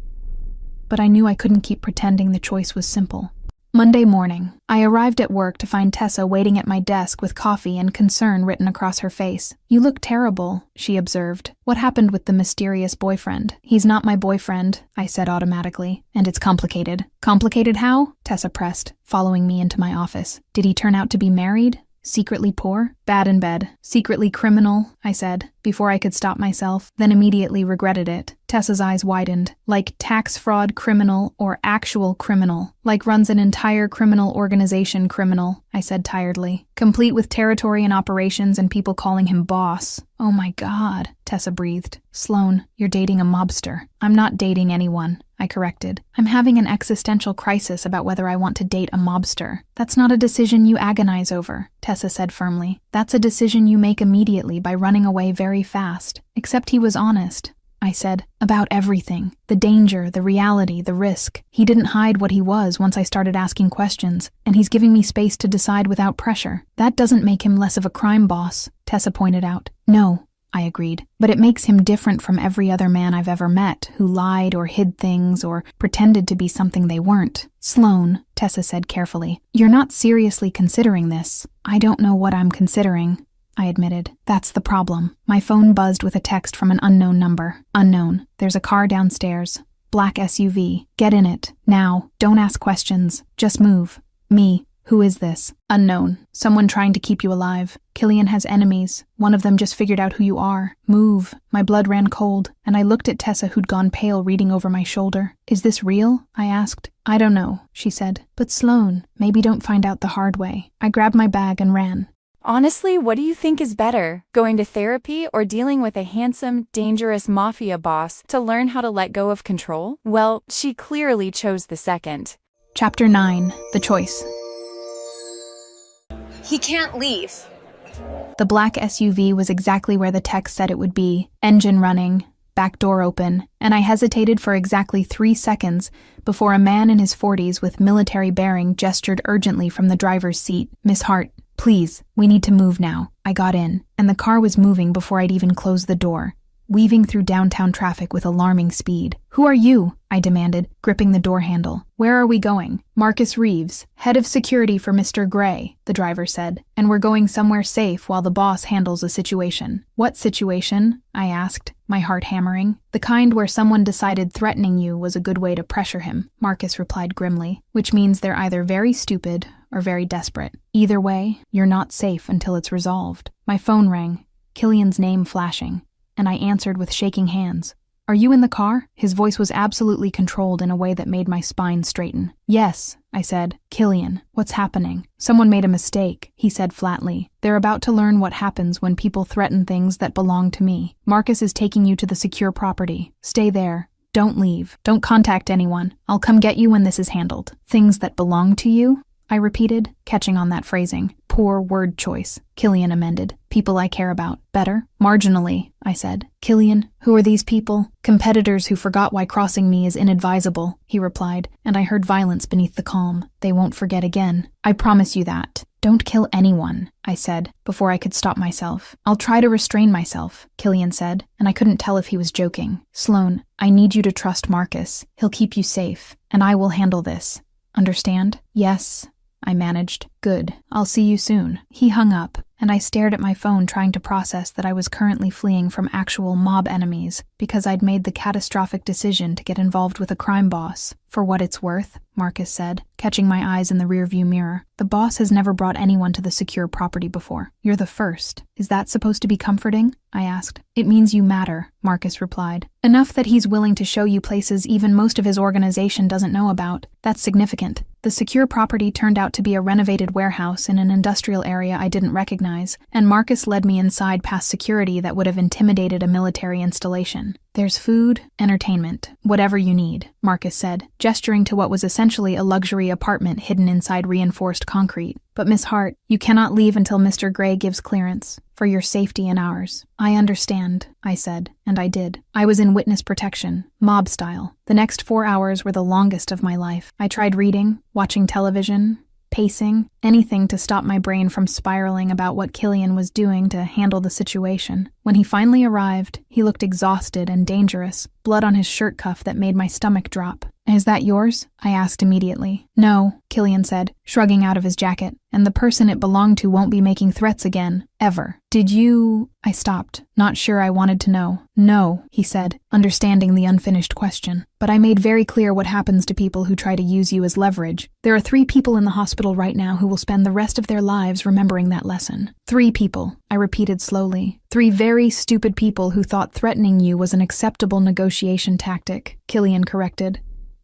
but I knew I couldn't keep pretending the choice was simple. Monday morning, I arrived at work to find Tessa waiting at my desk with coffee and concern written across her face. You look terrible, she observed. What happened with the mysterious boyfriend? He's not my boyfriend, I said automatically, and it's complicated. Complicated how? Tessa pressed, following me into my office. Did he turn out to be married? Secretly poor? Bad in bed. Secretly criminal, I said, before I could stop myself, then immediately regretted it. Tessa's eyes widened. Like tax fraud criminal or actual criminal. Like runs an entire criminal organization criminal, I said tiredly. Complete with territory and operations and people calling him boss. Oh my God, Tessa breathed. Sloane, you're dating a mobster. I'm not dating anyone, I corrected. I'm having an existential crisis about whether I want to date a mobster. That's not a decision you agonize over, Tessa said firmly. That's a decision you make immediately by running away very fast. Except he was honest, I said, about everything. The danger, the reality, the risk. He didn't hide what he was once I started asking questions, and he's giving me space to decide without pressure. That doesn't make him less of a crime boss, Tessa pointed out. No, I agreed, but it makes him different from every other man I've ever met who lied or hid things or pretended to be something they weren't. Sloane, Tessa said carefully, you're not seriously considering this. I don't know what I'm considering, I admitted. That's the problem. My phone buzzed with a text from an unknown number. Unknown. There's a car downstairs. Black SUV. Get in it. Now. Don't ask questions. Just move. Me. Who is this? Unknown. Someone trying to keep you alive. Killian has enemies. One of them just figured out who you are. Move. My blood ran cold, and I looked at Tessa who'd gone pale reading over my shoulder. Is this real? I asked. I don't know, she said. But Sloane, maybe don't find out the hard way. I grabbed my bag and ran. Honestly, what do you think is better? Going to therapy or dealing with a handsome, dangerous mafia boss to learn how to let go of control? Well, she clearly chose the second. Chapter 9. The Choice. He can't leave. The black SUV was exactly where the text said it would be, engine running, back door open, and I hesitated for exactly 3 seconds before a man in his 40s with military bearing gestured urgently from the driver's seat. Miss Hart, Please, we need to move now. I got in, and the car was moving before I'd even closed the door, weaving through downtown traffic with alarming speed. Who are you? I demanded, gripping the door handle. Where are we going? Marcus Reeves, head of security for Mr. Gray, the driver said, and we're going somewhere safe while the boss handles a situation. What situation? I asked, my heart hammering. The kind where someone decided threatening you was a good way to pressure him, Marcus replied grimly, which means they're either very stupid or very desperate. Either way, you're not safe until it's resolved. My phone rang, Killian's name flashing, and I answered with shaking hands. Are you in the car? His voice was absolutely controlled in a way that made my spine straighten. Yes, I said. Killian, what's happening? Someone made a mistake, he said flatly. They're about to learn what happens when people threaten things that belong to me. Marcus is taking you to the secure property. Stay there. Don't leave. Don't contact anyone. I'll come get you when this is handled. Things that belong to you? I repeated, catching on that phrasing. Poor word choice, Killian amended. People I care about. Better? Marginally, I said. Killian, who are these people? Competitors who forgot why crossing me is inadvisable, he replied, and I heard violence beneath the calm. They won't forget again. I promise you that. Don't kill anyone, I said, before I could stop myself. I'll try to restrain myself, Killian said, and I couldn't tell if he was joking. Sloan, I need you to trust Marcus. He'll keep you safe, and I will handle this. Understand? Yes, I managed. Good. I'll see you soon. He hung up, and I stared at my phone trying to process that I was currently fleeing from actual mob enemies because I'd made the catastrophic decision to get involved with a crime boss. For what it's worth, Marcus said, catching my eyes in the rearview mirror. The boss has never brought anyone to the secure property before. You're the first. Is that supposed to be comforting? I asked. It means you matter, Marcus replied. Enough that he's willing to show you places even most of his organization doesn't know about. That's significant. The secure property turned out to be a renovated warehouse in an industrial area I didn't recognize, and Marcus led me inside past security that would have intimidated a military installation. There's food, entertainment, whatever you need, Marcus said, gesturing to what was essentially a luxury apartment hidden inside reinforced concrete. But Miss Hart, you cannot leave until Mr. Gray gives clearance, for your safety and ours. I understand, I said, and I did. I was in witness protection, mob style. The next 4 hours were the longest of my life. I tried reading, watching television, pacing, anything to stop my brain from spiraling about what Killian was doing to handle the situation. When he finally arrived, he looked exhausted and dangerous, blood on his shirt cuff that made my stomach drop. Is that yours? I asked immediately. No, Killian said, shrugging out of his jacket, and the person it belonged to won't be making threats again, ever. Did you... I stopped, not sure I wanted to know. No, he said, understanding the unfinished question. But I made very clear what happens to people who try to use you as leverage. There are 3 people in the hospital right now who will spend the rest of their lives remembering that lesson. 3 people, I repeated slowly. 3 very stupid people who thought threatening you was an acceptable negotiation tactic, Killian corrected,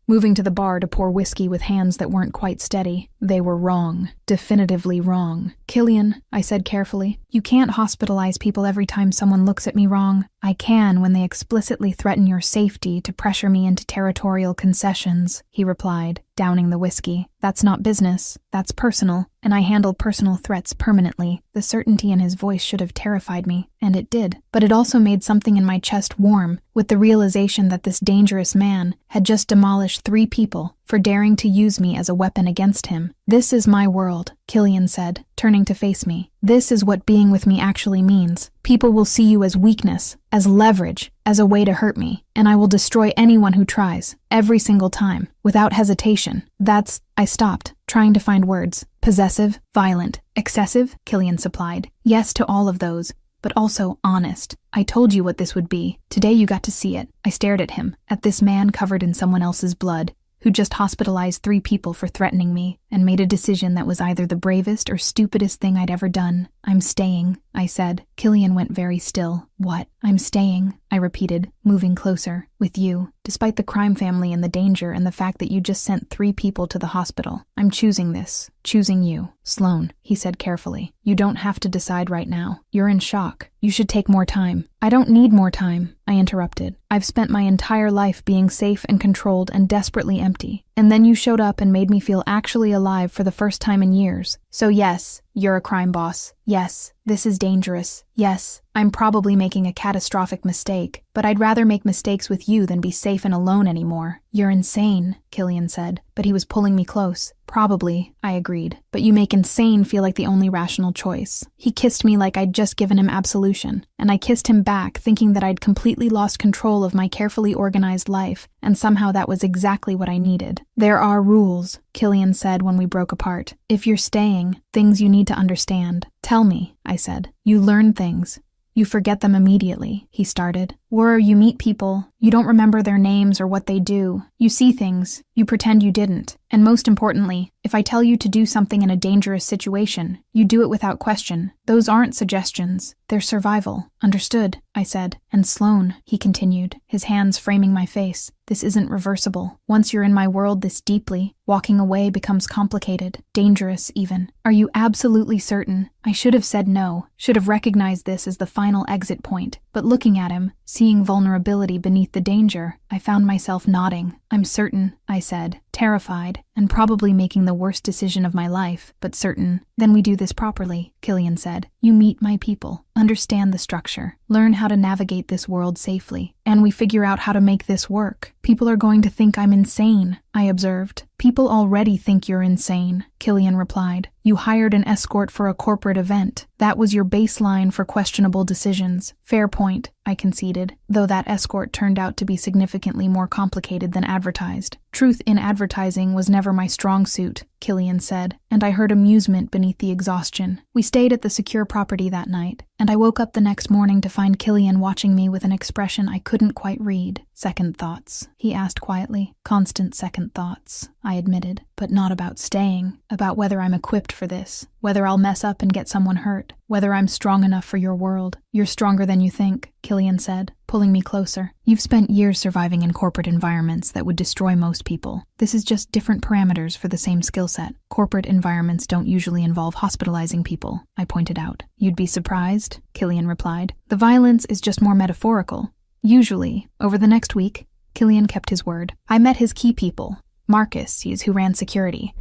moving to the bar to pour whiskey with hands that weren't quite steady. They were wrong. Definitively wrong. Killian, I said carefully, you can't hospitalize people every time someone looks at me wrong. I can when they explicitly threaten your safety to pressure me into territorial concessions, he replied, downing the whiskey. That's not business. That's personal, and I handle personal threats permanently. The certainty in his voice should have terrified me, and it did. But it also made something in my chest warm, with the realization that this dangerous man had just demolished 3 people for daring to use me as a weapon against him. This is my world, Killian said, turning to face me. This is what being with me actually means. People will see you as weakness, as leverage, as a way to hurt me, and I will destroy anyone who tries, every single time, without hesitation. That's... I stopped, trying to find words. Possessive, violent, excessive, Killian supplied. Yes to all of those, but also honest. I told you what this would be. Today you got to see it. I stared at him, at this man covered in someone else's blood, who just hospitalized 3 people for threatening me, and made a decision that was either the bravest or stupidest thing I'd ever done. I'm staying, I said. Killian went very still. What? I'm staying, I repeated, moving closer. With you. Despite the crime family and the danger and the fact that you just sent 3 people to the hospital. I'm choosing this. Choosing you. Sloan, he said carefully. You don't have to decide right now. You're in shock. You should take more time. I don't need more time, I interrupted. I've spent my entire life being safe and controlled and desperately empty. And then you showed up and made me feel actually alive for the first time in years. So yes, you're a crime boss. Yes, this is dangerous. Yes, I'm probably making a catastrophic mistake, but I'd rather make mistakes with you than be safe and alone anymore. You're insane, Killian said, but he was pulling me close. Probably, I agreed, but you make insane feel like the only rational choice. He kissed me like I'd just given him absolution, and I kissed him back thinking that I'd completely lost control of my carefully organized life, and somehow that was exactly what I needed. There are rules, Killian said when we broke apart. If you're staying, things you need to understand. Tell me, I said. You learn things. You forget them immediately, he started. Or you meet people, you don't remember their names or what they do. You see things, you pretend you didn't. And most importantly, if I tell you to do something in a dangerous situation, you do it without question. Those aren't suggestions, they're survival. Understood, I said. And Sloane, he continued, his hands framing my face. This isn't reversible. Once you're in my world this deeply, walking away becomes complicated, dangerous even. Are you absolutely certain? I should have said no, should have recognized this as the final exit point. But looking at him, seeing vulnerability beneath the danger, I found myself nodding. I'm certain, I said, terrified, and probably making the worst decision of my life, but certain. Then we do this properly, Killian said. You meet my people, understand the structure, learn how to navigate this world safely, and we figure out how to make this work. People are going to think I'm insane, I observed. People already think you're insane, Killian replied. You hired an escort for a corporate event. That was your baseline for questionable decisions. Fair point, I conceded, though that escort turned out to be significantly more complicated than advertised. Truth in advertising was never my strong suit, Killian said, and I heard amusement beneath the exhaustion. We stayed at the secure property that night, and I woke up the next morning to find Killian watching me with an expression I couldn't quite read. Second thoughts, he asked quietly. Constant second thoughts, I admitted, but not about staying, about whether I'm equipped for this, whether I'll mess up and get someone hurt, whether I'm strong enough for your world. You're stronger than you think, Killian said, pulling me closer. You've spent years surviving in corporate environments that would destroy most people. This is just different parameters for the same skill set. Corporate environments don't usually involve hospitalizing people, I pointed out. You'd be surprised, Killian replied. The violence is just more metaphorical. Usually, over the next week, Killian kept his word. I met his key people. Marcus, who ran security.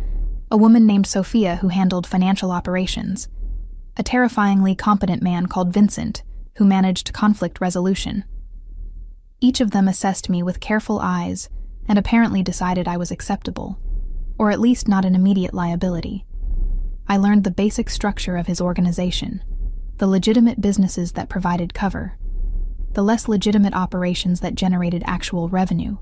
A woman named Sophia who handled financial operations. A terrifyingly competent man called Vincent, who managed conflict resolution. Each of them assessed me with careful eyes and apparently decided I was acceptable, or at least not an immediate liability. I learned the basic structure of his organization, the legitimate businesses that provided cover, the less legitimate operations that generated actual revenue,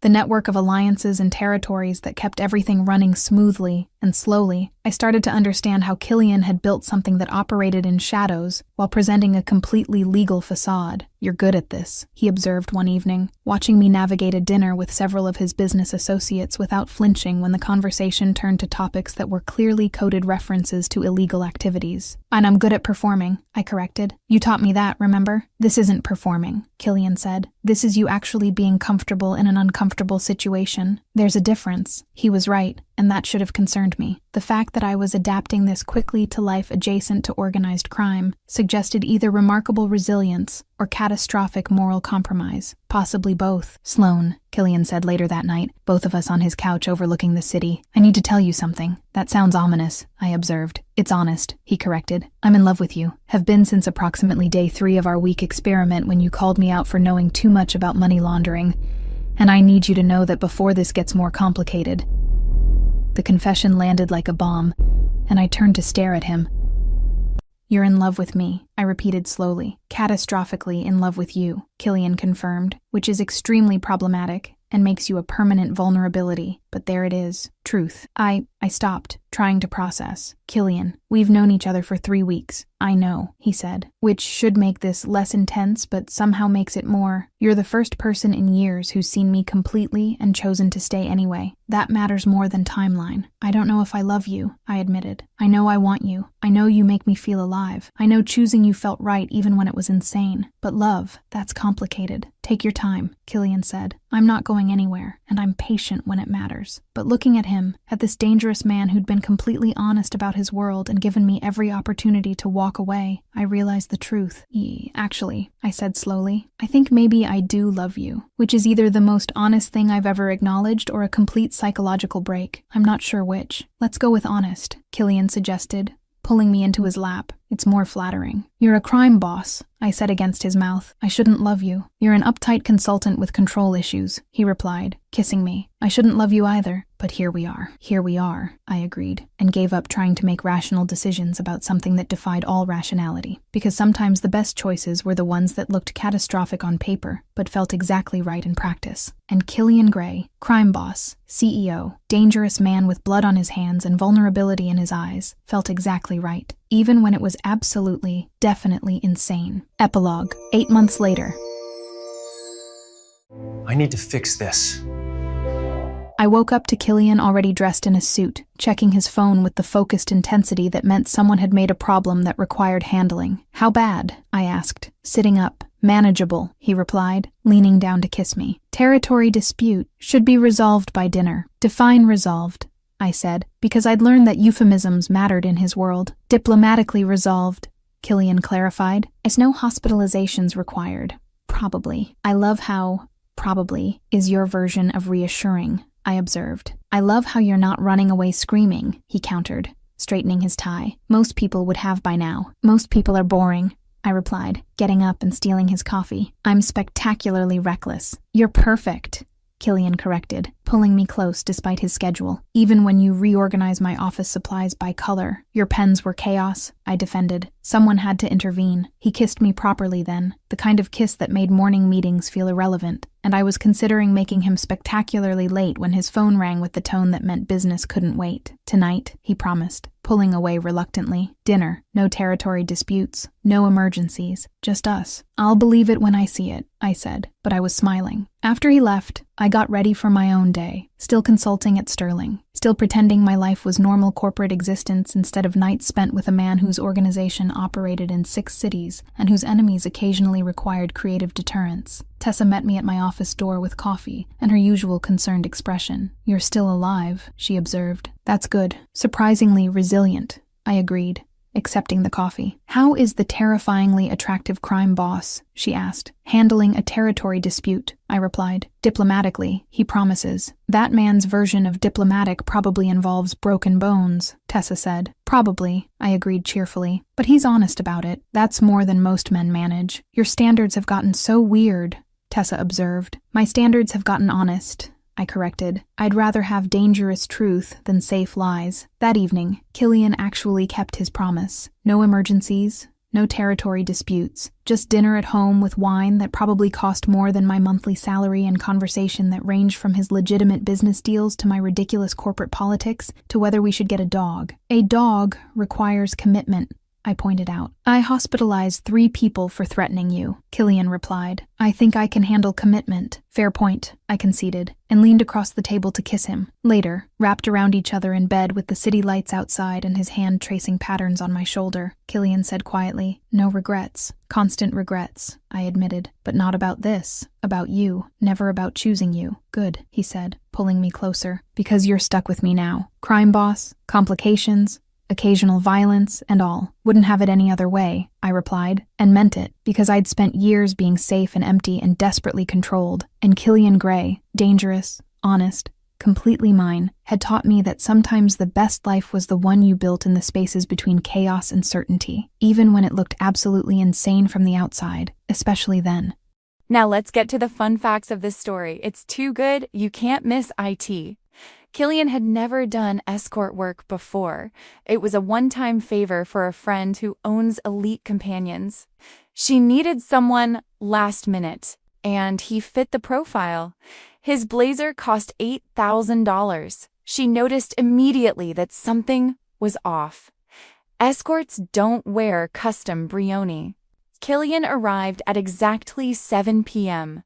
the network of alliances and territories that kept everything running smoothly, and slowly, I started to understand how Killian had built something that operated in shadows while presenting a completely legal facade. You're good at this, he observed one evening, watching me navigate a dinner with several of his business associates without flinching when the conversation turned to topics that were clearly coded references to illegal activities. And I'm good at performing, I corrected. You taught me that, remember? This isn't performing, Killian said. This is you actually being comfortable in an uncomfortable situation. There's a difference. He was right, and that should have concerned me. The fact that I was adapting this quickly to life adjacent to organized crime suggested either remarkable resilience or catastrophic moral compromise, possibly both. Sloane, Killian said later that night, both of us on his couch overlooking the city. I need to tell you something. That sounds ominous, I observed. It's honest, he corrected. I'm in love with you. Have been since approximately day 3 of our week experiment when you called me out for knowing too much about money laundering. And I need you to know that before this gets more complicated. The confession landed like a bomb, and I turned to stare at him. You're in love with me, I repeated slowly. Catastrophically in love with you, Killian confirmed, which is extremely problematic and makes you a permanent vulnerability, but there it is. Truth. I stopped, trying to process. Killian, we've known each other for 3 weeks. I know, he said, which should make this less intense, but somehow makes it more. You're the first person in years who's seen me completely and chosen to stay anyway. That matters more than timeline. I don't know if I love you, I admitted. I know I want you. I know you make me feel alive. I know choosing you felt right even when it was insane. But love, that's complicated. Take your time, Killian said. I'm not going anywhere, and I'm patient when it matters. But looking at him, at this dangerous man who'd been completely honest about his world and given me every opportunity to walk away, I realized the truth. Actually, I said slowly, I think maybe I do love you, which is either the most honest thing I've ever acknowledged or a complete psychological break. I'm not sure which. Let's go with honest, Killian suggested, pulling me into his lap. It's more flattering. You're a crime boss, I said against his mouth. I shouldn't love you. You're an uptight consultant with control issues, he replied, kissing me. I shouldn't love you either. But here we are. Here we are, I agreed, and gave up trying to make rational decisions about something that defied all rationality, because sometimes the best choices were the ones that looked catastrophic on paper, but felt exactly right in practice. And Killian Gray, crime boss, CEO, dangerous man with blood on his hands and vulnerability in his eyes, felt exactly right, even when it was absolutely, definitely insane. Epilogue, 8 months later. I need to fix this. I woke up to Killian already dressed in a suit, checking his phone with the focused intensity that meant someone had made a problem that required handling. How bad? I asked, sitting up. Manageable, he replied, leaning down to kiss me. Territory dispute should be resolved by dinner. Define resolved, I said, because I'd learned that euphemisms mattered in his world. Diplomatically resolved, Killian clarified. It's no hospitalizations required. Probably. I love how probably is your version of reassuring, I observed. I love how you're not running away screaming, he countered, straightening his tie. Most people would have by now. Most people are boring, I replied, getting up and stealing his coffee. I'm spectacularly reckless. You're perfect, Killian corrected, pulling me close despite his schedule. Even when you reorganize my office supplies by color, your pens were chaos, I defended. Someone had to intervene. He kissed me properly then, the kind of kiss that made morning meetings feel irrelevant, and I was considering making him spectacularly late when his phone rang with the tone that meant business couldn't wait. Tonight, he promised, pulling away reluctantly. Dinner, no territory disputes, no emergencies, just us. I'll believe it when I see it, I said, but I was smiling. After he left, I got ready for my own day, still consulting at Sterling, still pretending my life was normal corporate existence instead of nights spent with a man whose organization operated in 6 cities and whose enemies occasionally required creative deterrence. Tessa met me at my office door with coffee and her usual concerned expression. You're still alive, she observed. That's good. Surprisingly resilient, I agreed, accepting the coffee. How is the terrifyingly attractive crime boss, she asked, handling a territory dispute? I replied. Diplomatically, he promises. That man's version of diplomatic probably involves broken bones, Tessa said. Probably, I agreed cheerfully. But he's honest about it. That's more than most men manage. Your standards have gotten so weird, Tessa observed. My standards have gotten honest, I corrected. I'd rather have dangerous truth than safe lies. That evening, Killian actually kept his promise. No emergencies, no territory disputes, just dinner at home with wine that probably cost more than my monthly salary and conversation that ranged from his legitimate business deals to my ridiculous corporate politics to whether we should get a dog. A dog requires commitment, I pointed out. I hospitalized 3 people for threatening you, Killian replied. I think I can handle commitment. Fair point, I conceded, and leaned across the table to kiss him. Later, wrapped around each other in bed with the city lights outside and his hand tracing patterns on my shoulder, Killian said quietly, no regrets. Constant regrets, I admitted, but not about this, about you, never about choosing you. Good, he said, pulling me closer, because you're stuck with me now. Crime boss, complications, occasional violence, and all. Wouldn't have it any other way, I replied, and meant it, because I'd spent years being safe and empty and desperately controlled, and Killian Gray, dangerous, honest, completely mine, had taught me that sometimes the best life was the one you built in the spaces between chaos and certainty, even when it looked absolutely insane from the outside, especially then. Now let's get to the fun facts of this story. It's too good, you can't miss IT. Killian had never done escort work before. It was a one-time favor for a friend who owns elite companions. She needed someone last minute, and he fit the profile. His blazer cost $8,000. She noticed immediately that something was off. Escorts don't wear custom brioni. Killian arrived at exactly 7 p.m.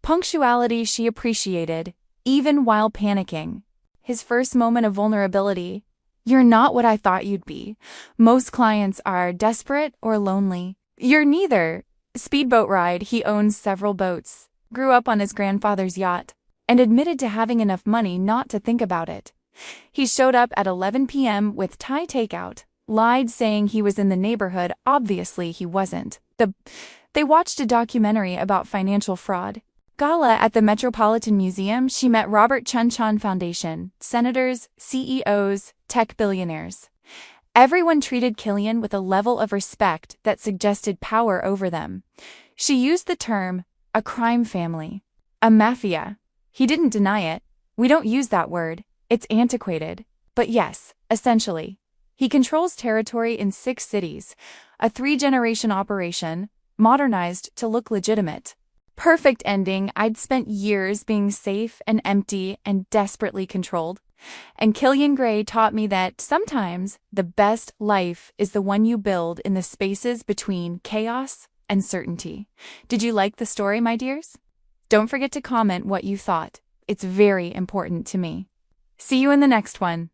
Punctuality she appreciated, even while panicking. His first moment of vulnerability. You're not what I thought you'd be. Most clients are desperate or lonely. You're neither. Speedboat ride, he owns several boats, grew up on his grandfather's yacht, and admitted to having enough money not to think about it. He showed up at 11 p.m. with Thai takeout, lied saying he was in the neighborhood, obviously he wasn't. They watched a documentary about financial fraud. Gala at the Metropolitan Museum, she met Robert Chun Chan Foundation, senators, CEOs, tech billionaires. Everyone treated Killian with a level of respect that suggested power over them. She used the term, a crime family, a mafia. He didn't deny it. We don't use that word, it's antiquated. But yes, essentially. He controls territory in 6 cities, a 3-generation operation, modernized to look legitimate. Perfect ending. I'd spent years being safe and empty and desperately controlled. And Killian Gray taught me that sometimes the best life is the one you build in the spaces between chaos and certainty. Did you like the story, my dears? Don't forget to comment what you thought. It's very important to me. See you in the next one.